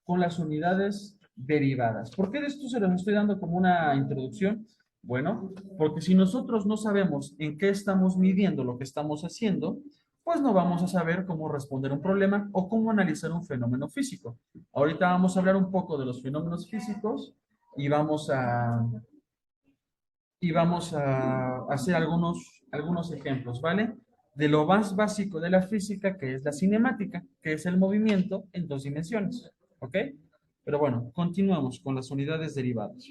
con las unidades derivadas. ¿Por qué de esto se los estoy dando como una introducción? Bueno, porque si nosotros no sabemos en qué estamos midiendo lo que estamos haciendo, pues no vamos a saber cómo responder un problema o cómo analizar un fenómeno físico. Ahorita vamos a hablar un poco de los fenómenos físicos y vamos a hacer algunos ejemplos, ¿vale? De lo más básico de la física, que es la cinemática, que es el movimiento en dos dimensiones, ¿ok? Pero bueno, continuamos con las unidades derivadas.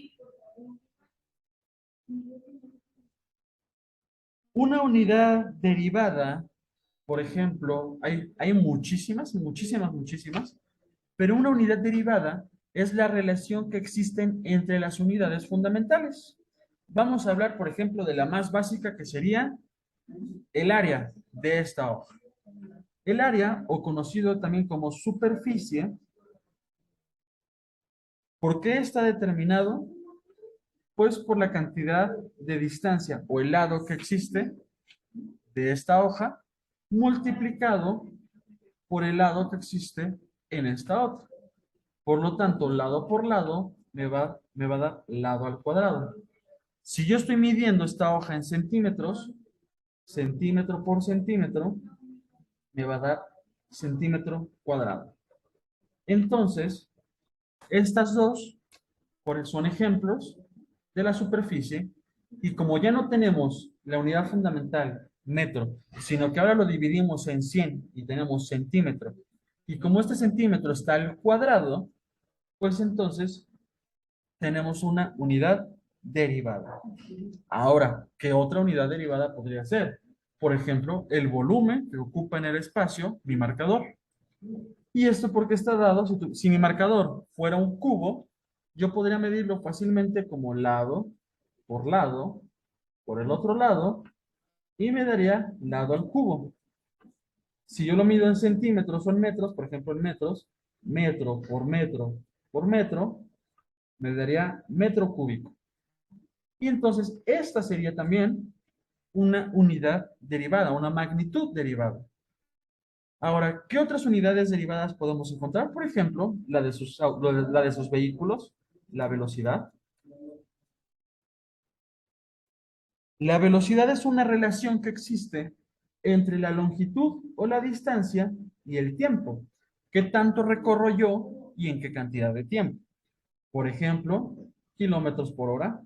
Una unidad derivada, por ejemplo, hay muchísimas, muchísimas, muchísimas, pero una unidad derivada es la relación que existen entre las unidades fundamentales. Vamos a hablar, por ejemplo, de la más básica, que sería el área de esta hoja. El área, o conocido también como superficie, ¿por qué está determinado? Pues por la cantidad de distancia o el lado que existe de esta hoja multiplicado por el lado que existe en esta otra. Por lo tanto, lado por lado me va a dar lado al cuadrado. Si yo estoy midiendo esta hoja en centímetros, centímetro por centímetro, me va a dar centímetro cuadrado. Entonces, estas dos son ejemplos de la superficie y como ya no tenemos la unidad fundamental metro, sino que ahora lo dividimos en 100 y tenemos centímetro, y como este centímetro está al cuadrado, pues entonces tenemos una unidad derivada. Ahora, ¿qué otra unidad derivada podría ser? Por ejemplo, el volumen que ocupa en el espacio mi marcador. Y esto porque está dado, si mi marcador fuera un cubo, yo podría medirlo fácilmente como lado, por el otro lado, y me daría lado al cubo. Si yo lo mido en centímetros o en metros, por ejemplo en metros, metro por metro, me daría metro cúbico. Y entonces esta sería también una unidad derivada, una magnitud derivada. Ahora, ¿qué otras unidades derivadas podemos encontrar? Por ejemplo, la de sus vehículos, la velocidad. La velocidad es una relación que existe entre la longitud o la distancia y el tiempo. ¿Qué tanto recorro yo y en qué cantidad de tiempo? Por ejemplo, kilómetros por hora.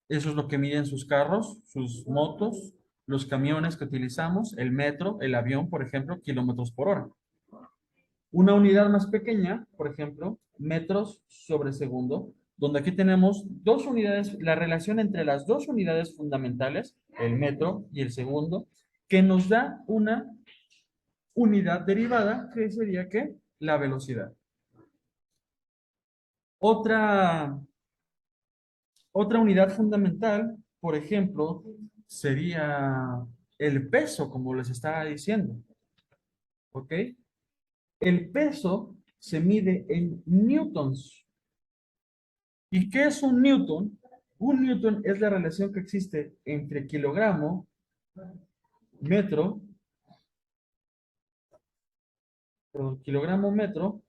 Eso es lo que miden sus carros, sus motos, los camiones que utilizamos, el metro, el avión, por ejemplo, kilómetros por hora. Una unidad más pequeña, por ejemplo, metros sobre segundo, donde aquí tenemos dos unidades, la relación entre las dos unidades fundamentales, el metro y el segundo, que nos da una unidad derivada, que sería ¿qué? La velocidad. Otra, otra unidad fundamental, por ejemplo, sería el peso, como les estaba diciendo. ¿Ok? El peso se mide en newtons. ¿Y qué es un newton? Un newton es la relación que existe entre kilogramo, metro, kilogramo, metro,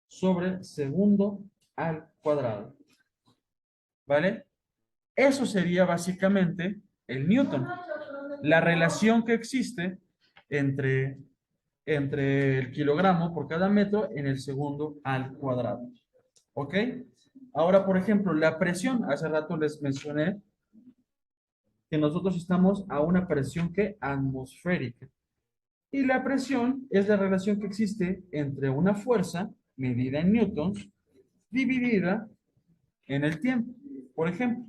sobre segundo al cuadrado. ¿Vale? Eso sería básicamente el newton. La relación que existe entre, entre el kilogramo por cada metro en el segundo al cuadrado. ¿Ok? Ahora, por ejemplo, la presión. Hace rato les mencioné que nosotros estamos a una presión que atmosférica. Y la presión es la relación que existe entre una fuerza medida en newtons dividida en el tiempo, por ejemplo.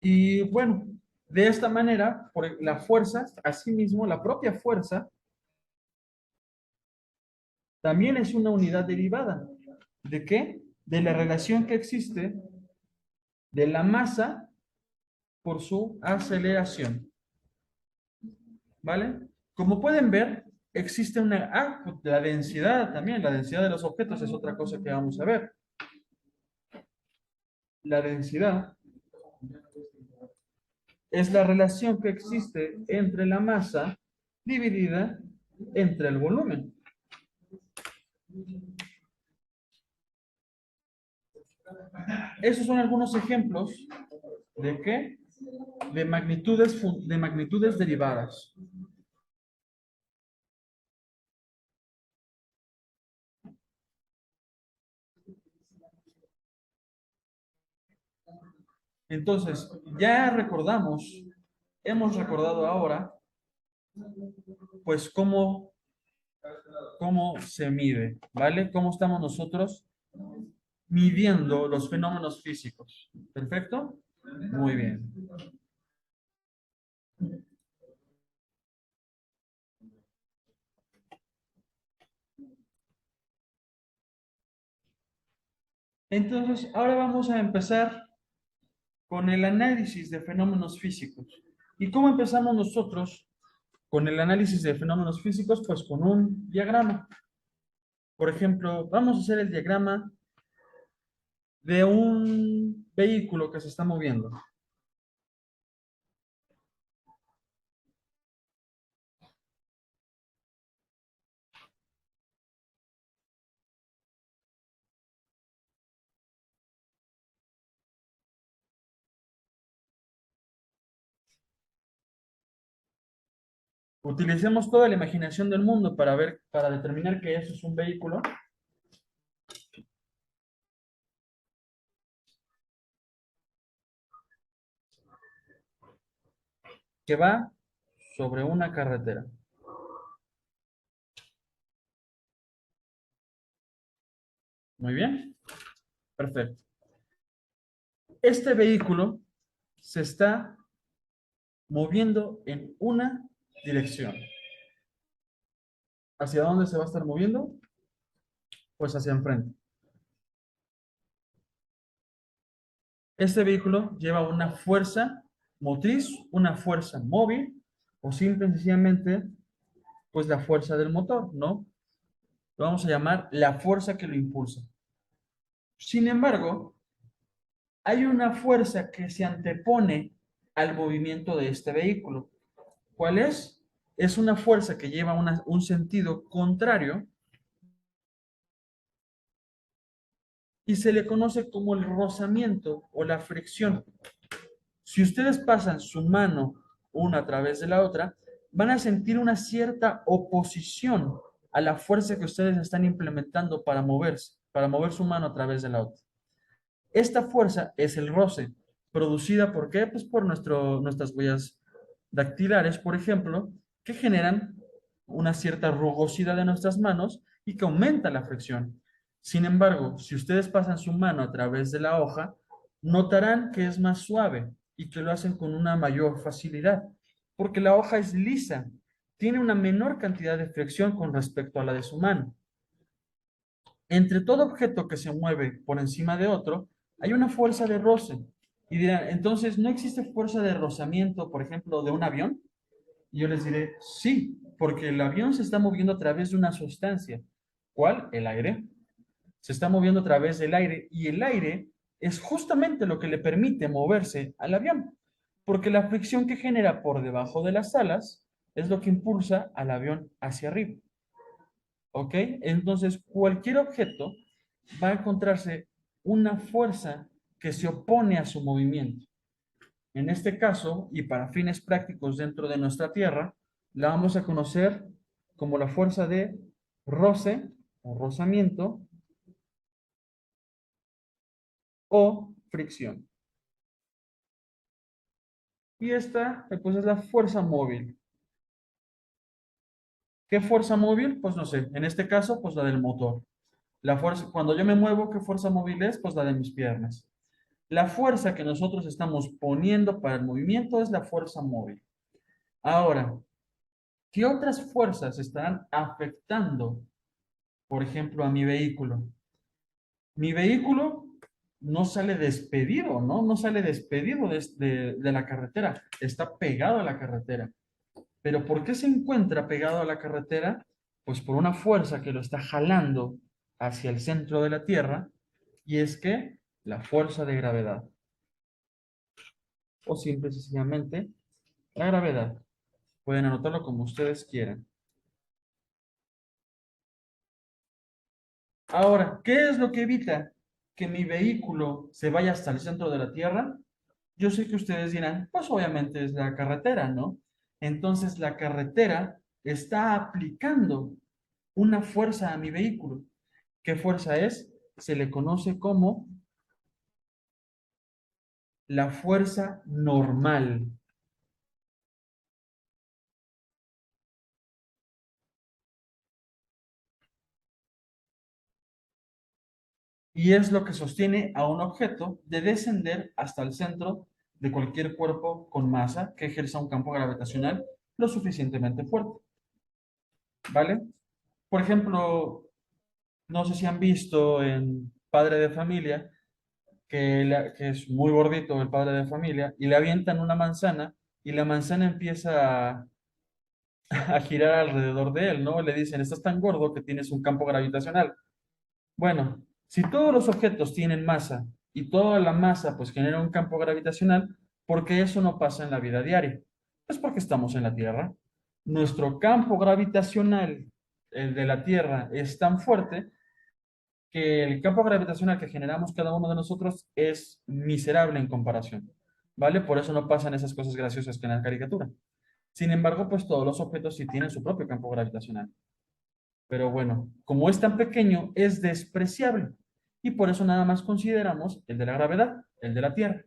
Y bueno, de esta manera, por la fuerza, asimismo, la propia fuerza, también es una unidad derivada. ¿De qué? De la relación que existe de la masa por su aceleración. ¿Vale? Como pueden ver, existe una... Ah, la densidad también, la densidad de los objetos es otra cosa que vamos a ver. La densidad es la relación que existe entre la masa dividida entre el volumen. Esos son algunos ejemplos de qué? De magnitudes derivadas. Entonces, ya recordamos, hemos recordado ahora, pues cómo se mide, ¿vale? Cómo estamos nosotros midiendo los fenómenos físicos. ¿Perfecto? Muy bien. Entonces, ahora vamos a empezar con el análisis de fenómenos físicos. ¿Y cómo empezamos nosotros con el análisis de fenómenos físicos? Pues con un diagrama. Por ejemplo, vamos a hacer el diagrama de un vehículo que se está moviendo. Utilicemos toda la imaginación del mundo para ver, para determinar que eso es un vehículo que va sobre una carretera. Muy bien, perfecto. Este vehículo se está moviendo en una dirección. ¿Hacia dónde se va a estar moviendo? Pues hacia enfrente. Este vehículo lleva una fuerza motriz, una fuerza móvil, o simple y sencillamente, pues la fuerza del motor, ¿no? Lo vamos a llamar la fuerza que lo impulsa. Sin embargo, hay una fuerza que se antepone al movimiento de este vehículo. ¿Cuál es? Es una fuerza que lleva un sentido contrario y se le conoce como el rozamiento o la fricción. Si ustedes pasan su mano una a través de la otra, van a sentir una cierta oposición a la fuerza que ustedes están implementando para moverse, para mover su mano a través de la otra. Esta fuerza es el roce, producida ¿por qué? Pues por nuestras huellas dactilares, por ejemplo, que generan una cierta rugosidad de nuestras manos y que aumenta la fricción. Sin embargo, si ustedes pasan su mano a través de la hoja, notarán que es más suave y que lo hacen con una mayor facilidad, porque la hoja es lisa, tiene una menor cantidad de fricción con respecto a la de su mano. Entre todo objeto que se mueve por encima de otro, hay una fuerza de roce. Y dirán, entonces, ¿no existe fuerza de rozamiento, por ejemplo, de un avión? Y yo les diré, sí, porque el avión se está moviendo a través de una sustancia. ¿Cuál? El aire. Se está moviendo a través del aire y el aire es justamente lo que le permite moverse al avión, porque la fricción que genera por debajo de las alas es lo que impulsa al avión hacia arriba. ¿Ok? Entonces, cualquier objeto va a encontrarse una fuerza que se opone a su movimiento. En este caso, y para fines prácticos dentro de nuestra Tierra, la vamos a conocer como la fuerza de roce o rozamiento o fricción. Y esta, pues es la fuerza móvil. ¿Qué fuerza móvil? Pues no sé, en este caso, pues la del motor. La fuerza, cuando yo me muevo, ¿qué fuerza móvil es? Pues la de mis piernas. La fuerza que nosotros estamos poniendo para el movimiento es la fuerza móvil. Ahora, ¿qué otras fuerzas estarán afectando, por ejemplo, a mi vehículo? Mi vehículo no sale despedido, ¿no? No sale despedido de la carretera, está pegado a la carretera. Pero ¿por qué se encuentra pegado a la carretera? Pues por una fuerza que lo está jalando hacia el centro de la Tierra, y es que la fuerza de gravedad, o simple y sencillamente la gravedad. Pueden anotarlo como ustedes quieran. Ahora, ¿qué es lo que evita que mi vehículo se vaya hasta el centro de la Tierra? Yo sé que ustedes dirán, pues obviamente es la carretera, ¿no? Entonces la carretera está aplicando una fuerza a mi vehículo. ¿Qué fuerza es? Se le conoce como la fuerza normal. Y es lo que sostiene a un objeto de descender hasta el centro de cualquier cuerpo con masa que ejerza un campo gravitacional lo suficientemente fuerte. ¿Vale? Por ejemplo, no sé si han visto en Padre de Familia, que es muy gordito el padre de familia, y le avientan una manzana y la manzana empieza a girar alrededor de él, ¿no? Le dicen, estás tan gordo que tienes un campo gravitacional. Bueno, si todos los objetos tienen masa y toda la masa pues genera un campo gravitacional, ¿por qué eso no pasa en la vida diaria? Pues porque estamos en la Tierra. Nuestro campo gravitacional, el de la Tierra, es tan fuerte que el campo gravitacional que generamos cada uno de nosotros es miserable en comparación, ¿vale? Por eso no pasan esas cosas graciosas que en la caricatura. Sin embargo, pues todos los objetos sí tienen su propio campo gravitacional. Pero bueno, como es tan pequeño, es despreciable. Y por eso nada más consideramos el de la gravedad, el de la Tierra,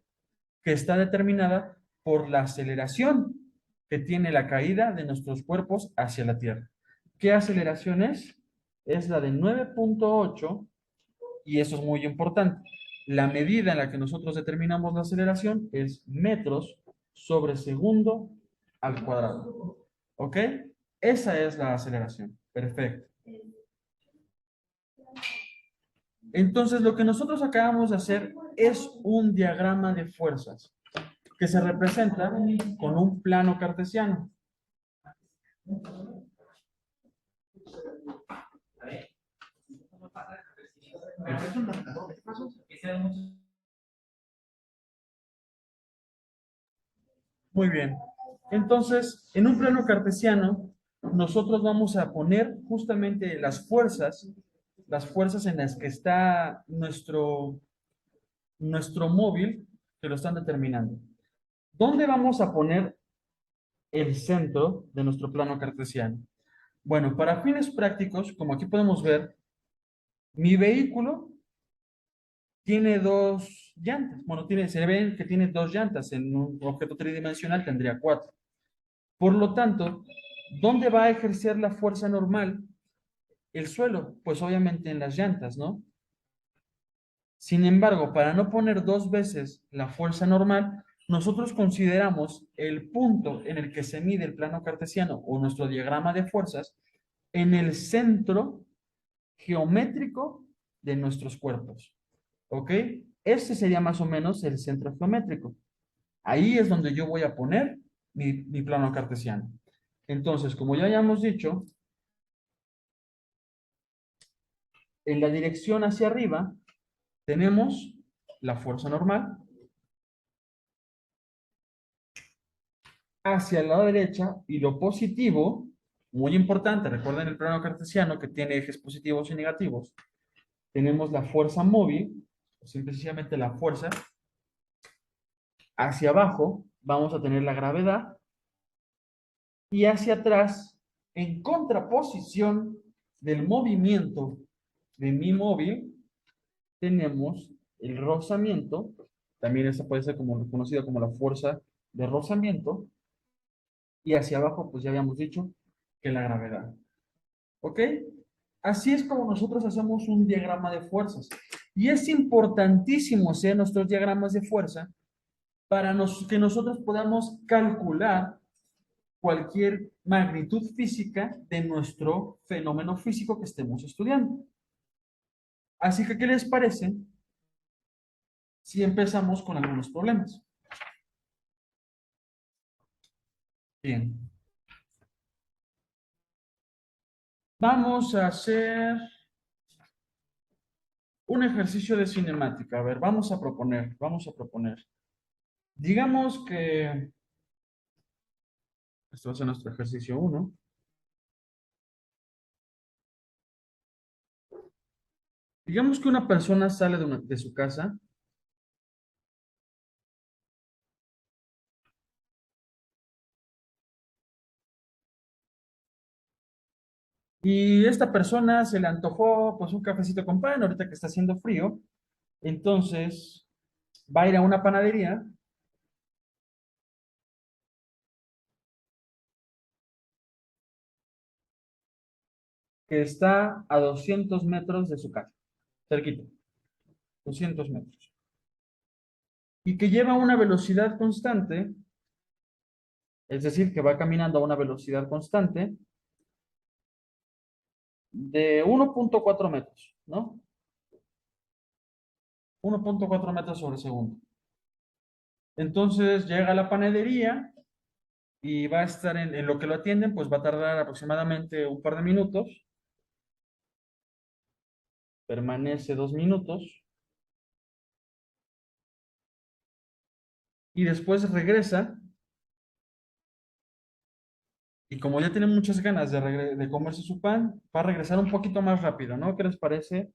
que está determinada por la aceleración que tiene la caída de nuestros cuerpos hacia la Tierra. ¿Qué aceleración es? Es la de 9,8 y eso es muy importante. La medida en la que nosotros determinamos la aceleración es metros sobre segundo al cuadrado. ¿Ok? Esa es la aceleración. Perfecto. Entonces, lo que nosotros acabamos de hacer es un diagrama de fuerzas que se representa con un plano cartesiano. Muy bien. Entonces, en un plano cartesiano, nosotros vamos a poner justamente las fuerzas en las que está nuestro móvil, que lo están determinando. ¿Dónde vamos a poner el centro de nuestro plano cartesiano? Bueno, para fines prácticos, como aquí podemos ver, mi vehículo tiene dos llantas. Bueno, se ve que tiene dos llantas. En un objeto tridimensional tendría cuatro. Por lo tanto, ¿dónde va a ejercer la fuerza normal el suelo? Pues obviamente en las llantas, ¿no? Sin embargo, para no poner dos veces la fuerza normal, nosotros consideramos el punto en el que se mide el plano cartesiano o nuestro diagrama de fuerzas en el centro geométrico de nuestros cuerpos. ¿Ok? Este sería más o menos el centro geométrico. Ahí es donde yo voy a poner mi plano cartesiano. Entonces, como ya hayamos dicho, en la dirección hacia arriba tenemos la fuerza normal, hacia la derecha y lo positivo, muy importante, recuerden el plano cartesiano que tiene ejes positivos y negativos, tenemos la fuerza móvil, o sencillamente la fuerza, hacia abajo vamos a tener la gravedad y hacia atrás, en contraposición del movimiento de mi móvil, tenemos el rozamiento, también esta puede ser como conocida como la fuerza de rozamiento, y hacia abajo, pues ya habíamos dicho que la gravedad. ¿Ok? Así es como nosotros hacemos un diagrama de fuerzas. Y es importantísimo hacer nuestros diagramas de fuerza para que nosotros podamos calcular cualquier magnitud física de nuestro fenómeno físico que estemos estudiando. Así que, ¿qué les parece si empezamos con algunos problemas? Bien, vamos a hacer un ejercicio de cinemática. A ver, vamos a proponer. Digamos que, esto va a ser nuestro ejercicio uno. Digamos que una persona sale de su casa y esta persona se le antojó pues un cafecito con pan, ahorita que está haciendo frío. Entonces va a ir a una panadería que está a 200 metros de su casa, cerquita, 200 metros, y que lleva una velocidad constante, es decir, que va caminando a una velocidad constante de 1,4 metros, ¿no? 1,4 metros sobre segundo. Entonces llega a la panadería y va a estar en lo que lo atienden, pues va a tardar aproximadamente un par de minutos. Permanece 2 minutos y después regresa. Y como ya tiene muchas ganas de comerse su pan, va a regresar un poquito más rápido, ¿no? ¿Qué les parece?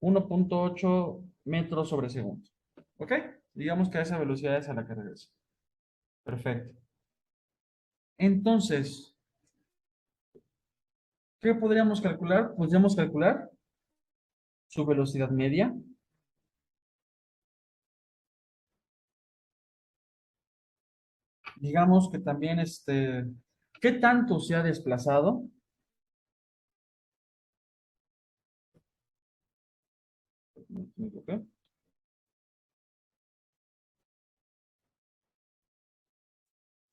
1.8 metros sobre segundo. ¿Ok? Digamos que a esa velocidad es a la que regresa. Perfecto. Entonces, ¿qué podríamos calcular? Podríamos calcular su velocidad media. Digamos que también, ¿qué tanto se ha desplazado? ¿Ok?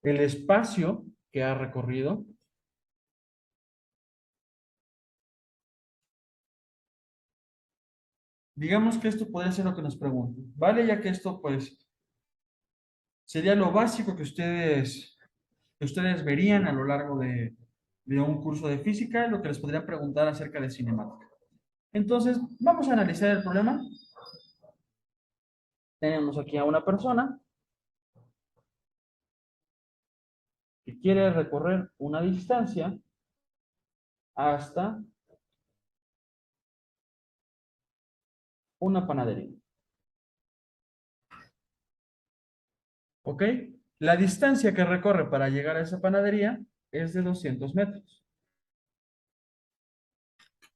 El espacio que ha recorrido. Digamos que esto podría ser lo que nos pregunten, ¿vale? Ya que esto, pues, sería lo básico que ustedes verían a lo largo de un curso de física, lo que les podría preguntar acerca de cinemática. Entonces, vamos a analizar el problema. Tenemos aquí a una persona que quiere recorrer una distancia hasta una panadería. ¿Ok? La distancia que recorre para llegar a esa panadería es de 200 metros.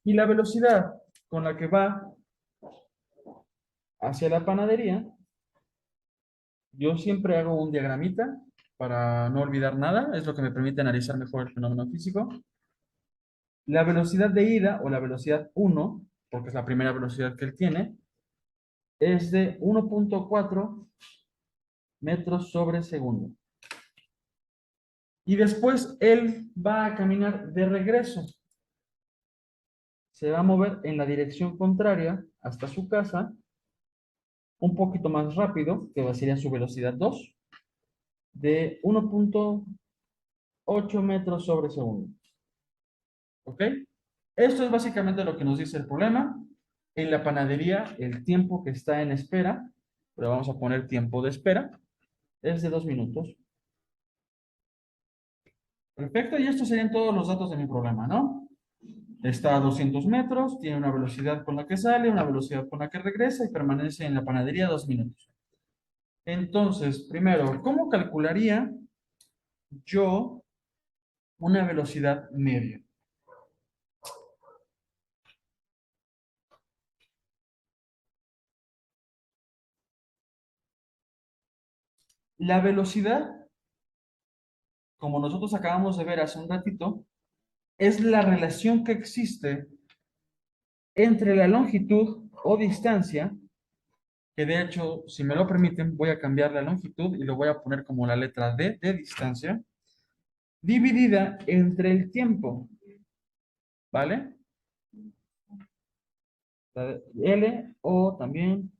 Y la velocidad con la que va hacia la panadería, yo siempre hago un diagramita para no olvidar nada, es lo que me permite analizar mejor el fenómeno físico. La velocidad de ida o la velocidad 1, porque es la primera velocidad que él tiene, es de 1.4 metros sobre segundo. Y después él va a caminar de regreso. Se va a mover en la dirección contraria hasta su casa, un poquito más rápido, que sería su velocidad 2, de 1.8 metros sobre segundo. ¿Ok? Esto es básicamente lo que nos dice el problema. En la panadería, el tiempo que está en espera, pero vamos a poner tiempo de espera, es de 2 minutos. Perfecto, y estos serían todos los datos de mi problema, ¿no? Está a 200 metros, tiene una velocidad con la que sale, una velocidad con la que regresa y permanece en la panadería 2 minutos. Entonces, primero, ¿cómo calcularía yo una velocidad media? La velocidad, como nosotros acabamos de ver hace un ratito, es la relación que existe entre la longitud o distancia, que de hecho, si me lo permiten, voy a cambiar la longitud y lo voy a poner como la letra D de distancia, dividida entre el tiempo, ¿vale? L o también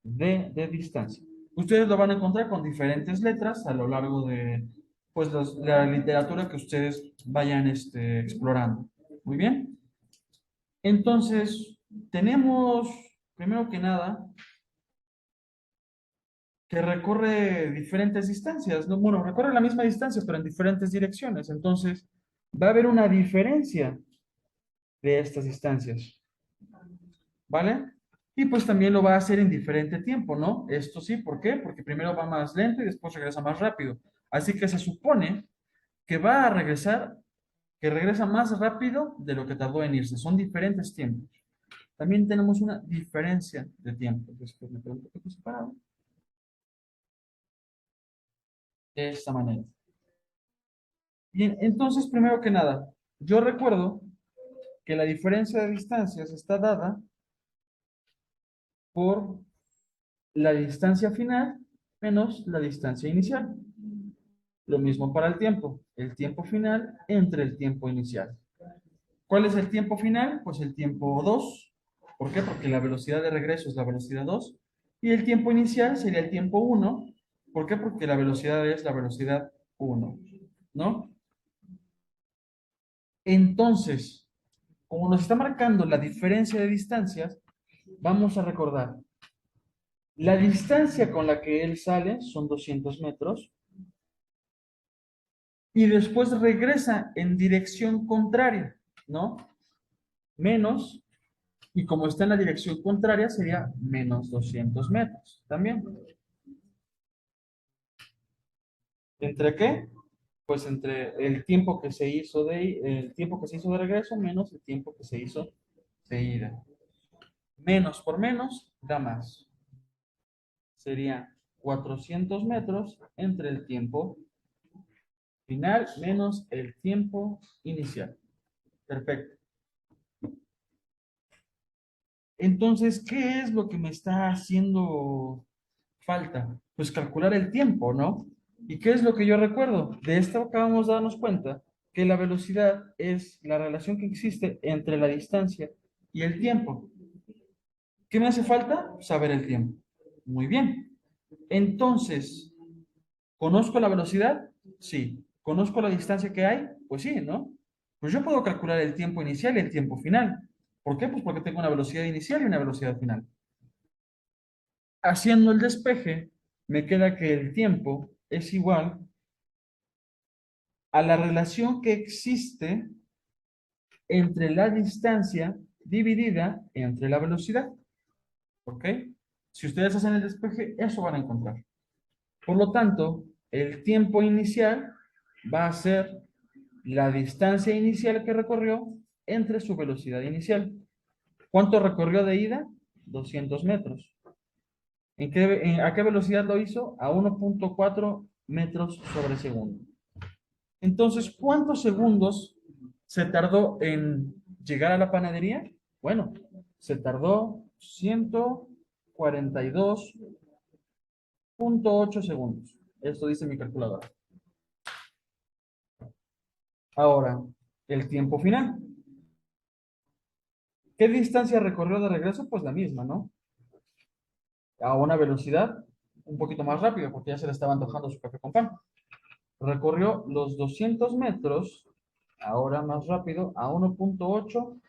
D de distancia. Ustedes lo van a encontrar con diferentes letras a lo largo de pues, la literatura que ustedes vayan explorando. Muy bien. Entonces, tenemos, primero que nada, que recorre diferentes distancias, ¿no? Bueno, recorre la misma distancia, pero en diferentes direcciones. Entonces, va a haber una diferencia de estas distancias, ¿vale? Y pues también lo va a hacer en diferente tiempo, ¿no? Esto sí, ¿por qué? Porque primero va más lento y después regresa más rápido. Así que se supone que va a regresar, que regresa más rápido de lo que tardó en irse. Son diferentes tiempos. También tenemos una diferencia de tiempo. Después me pregunto qué puse separado. De esta manera. Bien, entonces, primero que nada, yo recuerdo que la diferencia de distancias está dada por la distancia final menos la distancia inicial. Lo mismo para el tiempo final entre el tiempo inicial. ¿Cuál es el tiempo final? Pues el tiempo 2. ¿Por qué? Porque la velocidad de regreso es la velocidad 2. Y el tiempo inicial sería el tiempo 1. ¿Por qué? Porque la velocidad es la velocidad 1. ¿no? Entonces, como nos está marcando la diferencia de distancias, vamos a recordar, la distancia con la que él sale son 200 metros y después regresa en dirección contraria, ¿no? Menos, y como está en la dirección contraria, sería menos 200 metros también. ¿Entre qué? Pues entre el tiempo que se hizo el tiempo que se hizo de regreso menos el tiempo que se hizo de ida. Menos por menos da más. Sería 400 metros entre el tiempo final menos el tiempo inicial. Perfecto. Entonces, ¿qué es lo que me está haciendo falta? Pues calcular el tiempo, ¿no? ¿Y qué es lo que yo recuerdo? De esto acabamos de darnos cuenta que la velocidad es la relación que existe entre la distancia y el tiempo. ¿Qué me hace falta? Saber el tiempo. Muy bien. Entonces, ¿conozco la velocidad? Sí. ¿Conozco la distancia que hay? Pues sí, ¿no? Pues yo puedo calcular el tiempo inicial y el tiempo final. ¿Por qué? Pues porque tengo una velocidad inicial y una velocidad final. Haciendo el despeje, me queda que el tiempo es igual a la relación que existe entre la distancia dividida entre la velocidad. ¿Ok? Si ustedes hacen el despeje, eso van a encontrar. Por lo tanto, el tiempo inicial va a ser la distancia inicial que recorrió entre su velocidad inicial. ¿Cuánto recorrió de ida? 200 metros. ¿A qué velocidad lo hizo? A 1.4 metros sobre segundo. Entonces, ¿cuántos segundos se tardó en llegar a la panadería? Bueno, se tardó 142.8 segundos. Esto dice mi calculadora. Ahora, el tiempo final. ¿Qué distancia recorrió de regreso? Pues la misma, ¿no? A una velocidad un poquito más rápida, porque ya se le estaba antojando su café con pan. Recorrió los 200 metros, ahora más rápido, a 1.8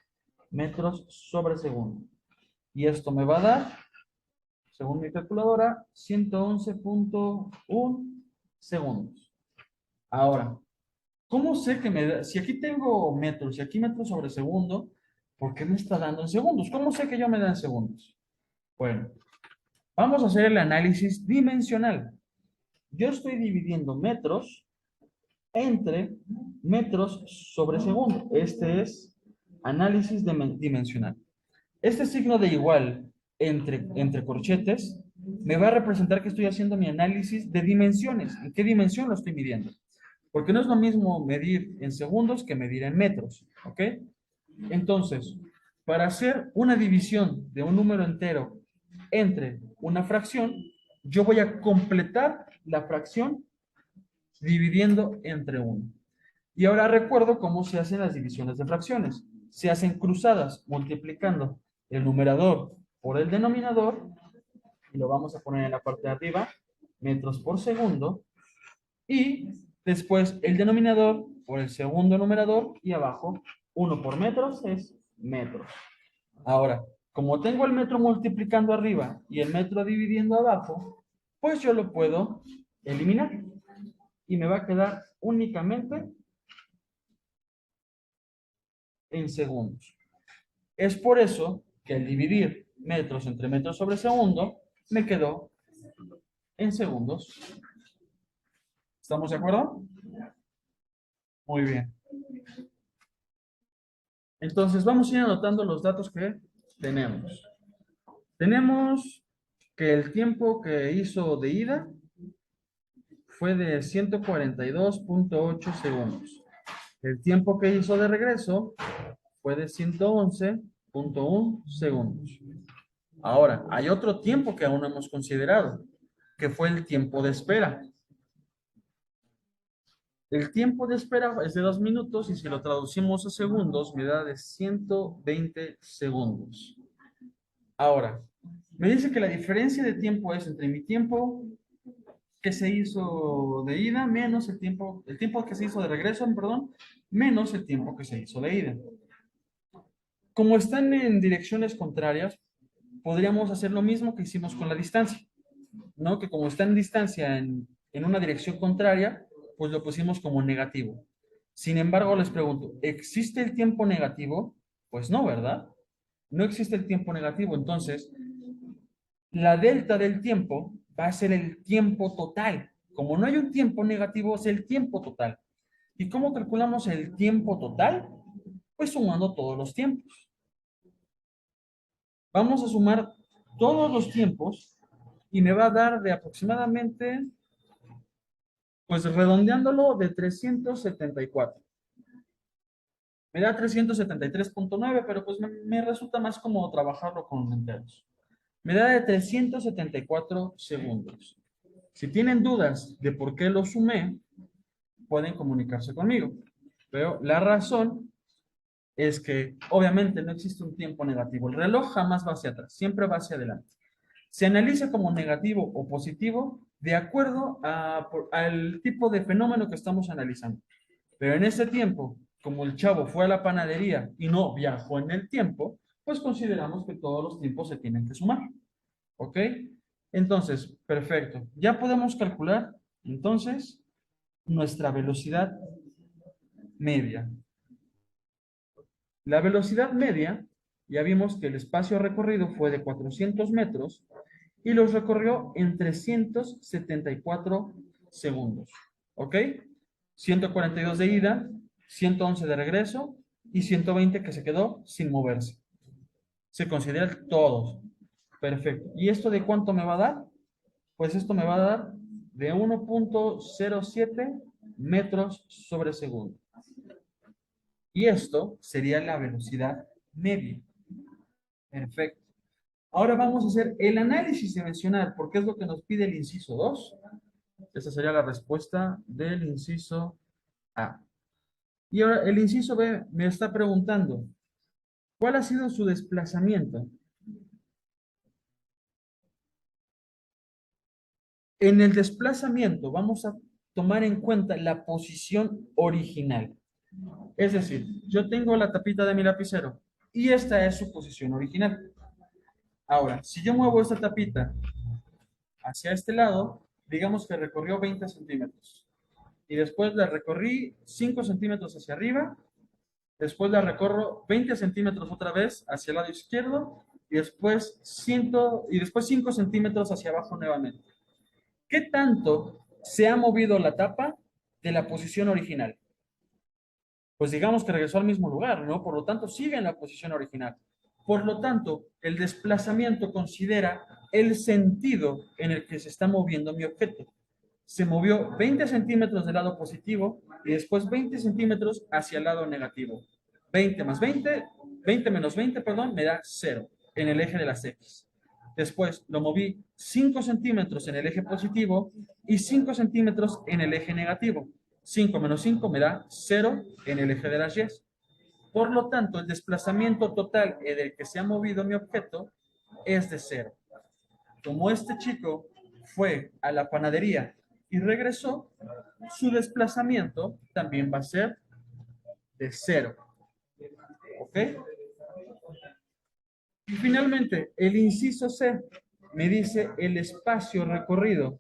metros sobre segundo. Y esto me va a dar, según mi calculadora, 111.1 segundos. Ahora, ¿cómo sé que me da? Si aquí tengo metros y aquí metros sobre segundo, ¿por qué me está dando en segundos? ¿Cómo sé que yo me da en segundos? Bueno, vamos a hacer el análisis dimensional. Yo estoy dividiendo metros entre metros sobre segundo. Este es análisis dimensional. Este signo de igual entre corchetes me va a representar que estoy haciendo mi análisis de dimensiones. ¿En qué dimensión lo estoy midiendo? Porque no es lo mismo medir en segundos que medir en metros. ¿Ok? Entonces, para hacer una división de un número entero entre una fracción, yo voy a completar la fracción dividiendo entre 1. Y ahora recuerdo cómo se hacen las divisiones de fracciones. Se hacen cruzadas, multiplicando el numerador por el denominador, y lo vamos a poner en la parte de arriba, metros por segundo, y después el denominador por el segundo numerador, y abajo, 1 por metros es metros. Ahora, como tengo el metro multiplicando arriba y el metro dividiendo abajo, pues yo lo puedo eliminar y me va a quedar únicamente en segundos. Es por eso que al dividir metros entre metros sobre segundo, me quedó en segundos. ¿Estamos de acuerdo? Muy bien. Entonces vamos a ir anotando los datos que tenemos. Tenemos que el tiempo que hizo de ida fue de 142.8 segundos. El tiempo que hizo de regreso fue de 111.1 segundos. Ahora, hay otro tiempo que aún no hemos considerado, que fue el tiempo de espera. El tiempo de espera es de 2 minutos y si lo traducimos a segundos me da de 120 segundos. Ahora, me dice que la diferencia de tiempo es entre mi tiempo que se hizo de ida menos el tiempo que se hizo de regreso, perdón, menos el tiempo que se hizo de ida. Como están en direcciones contrarias, podríamos hacer lo mismo que hicimos con la distancia, ¿no? Que como está en distancia en una dirección contraria, pues lo pusimos como negativo. Sin embargo, les pregunto, ¿existe el tiempo negativo? Pues no, ¿verdad? No existe el tiempo negativo. Entonces, la delta del tiempo va a ser el tiempo total. Como no hay un tiempo negativo, es el tiempo total. ¿Y cómo calculamos el tiempo total? Pues sumando todos los tiempos. Vamos a sumar todos los tiempos y me va a dar de aproximadamente, pues redondeándolo, de 374. Me da 373.9, pero pues me resulta más como trabajarlo con enteros. Me da de 374 segundos. Si tienen dudas de por qué lo sumé, pueden comunicarse conmigo. Pero la razón es que obviamente no existe un tiempo negativo. El reloj jamás va hacia atrás, siempre va hacia adelante. Se analiza como negativo o positivo de acuerdo al tipo de fenómeno que estamos analizando. Pero en ese tiempo, como el chavo fue a la panadería y no viajó en el tiempo, pues consideramos que todos los tiempos se tienen que sumar. ¿Ok? Entonces, perfecto. Ya podemos calcular, entonces, nuestra velocidad media. La velocidad media, ya vimos que el espacio recorrido fue de 400 metros y los recorrió en 374 segundos. ¿Ok? 142 de ida, 111 de regreso y 120 que se quedó sin moverse. Se considera todos. Perfecto. ¿Y esto de cuánto me va a dar? Pues esto me va a dar de 1.07 metros sobre segundo. Y esto sería la velocidad media. Perfecto. Ahora vamos a hacer el análisis dimensional, porque es lo que nos pide el inciso 2. Esa sería la respuesta del inciso A. Y ahora el inciso B me está preguntando, ¿cuál ha sido su desplazamiento? En el desplazamiento vamos a tomar en cuenta la posición original. Es decir, yo tengo la tapita de mi lapicero y esta es su posición original. Ahora, si yo muevo esta tapita hacia este lado, digamos que recorrió 20 centímetros. Y después la recorrí 5 centímetros hacia arriba, después la recorro 20 centímetros otra vez hacia el lado izquierdo y después 5 centímetros hacia abajo nuevamente. ¿Qué tanto se ha movido la tapa de la posición original? Pues digamos que regresó al mismo lugar, ¿no? Por lo tanto, sigue en la posición original. Por lo tanto, el desplazamiento considera el sentido en el que se está moviendo mi objeto. Se movió 20 centímetros del lado positivo y después 20 centímetros hacia el lado negativo. 20 más 20, 20 menos 20, perdón, me da 0 en el eje de las X. Después lo moví 5 centímetros en el eje positivo y 5 centímetros en el eje negativo. 5 menos 5 me da 0 en el eje de las Y. Por lo tanto, el desplazamiento total en el que se ha movido mi objeto es de 0. Como este chico fue a la panadería y regresó, su desplazamiento también va a ser de 0. ¿Ok? Y finalmente, el inciso C me dice el espacio recorrido.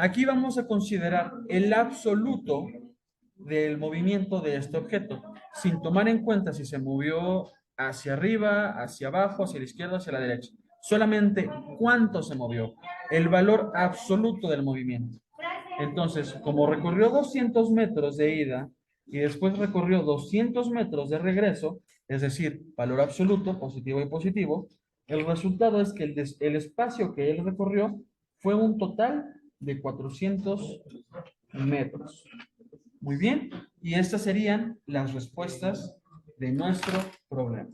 Aquí vamos a considerar el absoluto del movimiento de este objeto, sin tomar en cuenta si se movió hacia arriba, hacia abajo, hacia la izquierda, hacia la derecha. Solamente cuánto se movió, el valor absoluto del movimiento. Entonces, como recorrió 200 metros de ida y después recorrió 200 metros de regreso, es decir, valor absoluto, positivo y positivo, el resultado es que el espacio que él recorrió fue un total de 400 metros. Muy bien, y estas serían las respuestas de nuestro problema.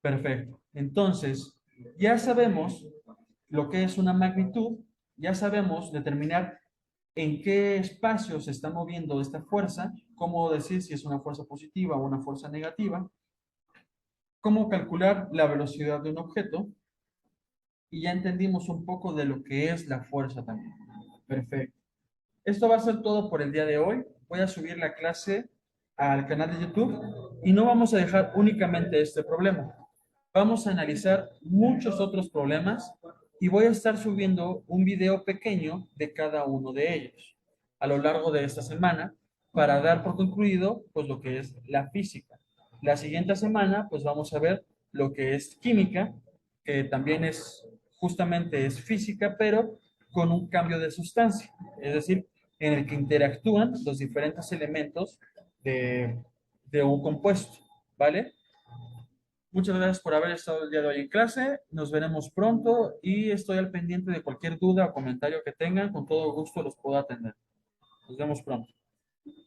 Perfecto. Entonces, ya sabemos lo que es una magnitud, ya sabemos determinar en qué espacio se está moviendo esta fuerza, cómo decir si es una fuerza positiva o una fuerza negativa, cómo calcular la velocidad de un objeto y ya entendimos un poco de lo que es la fuerza también. Perfecto. Esto va a ser todo por el día de hoy. Voy a subir la clase al canal de YouTube y no vamos a dejar únicamente este problema. Vamos a analizar muchos otros problemas y voy a estar subiendo un video pequeño de cada uno de ellos a lo largo de esta semana para dar por concluido pues lo que es la física. La siguiente semana pues vamos a ver lo que es química, que también es justamente es física, pero con un cambio de sustancia, es decir, en el que interactúan los diferentes elementos de, de un compuesto, ¿vale? Muchas gracias por haber estado el día de hoy en clase. Nos veremos pronto y estoy al pendiente de cualquier duda o comentario que tengan. Con todo gusto los puedo atender. Nos vemos pronto.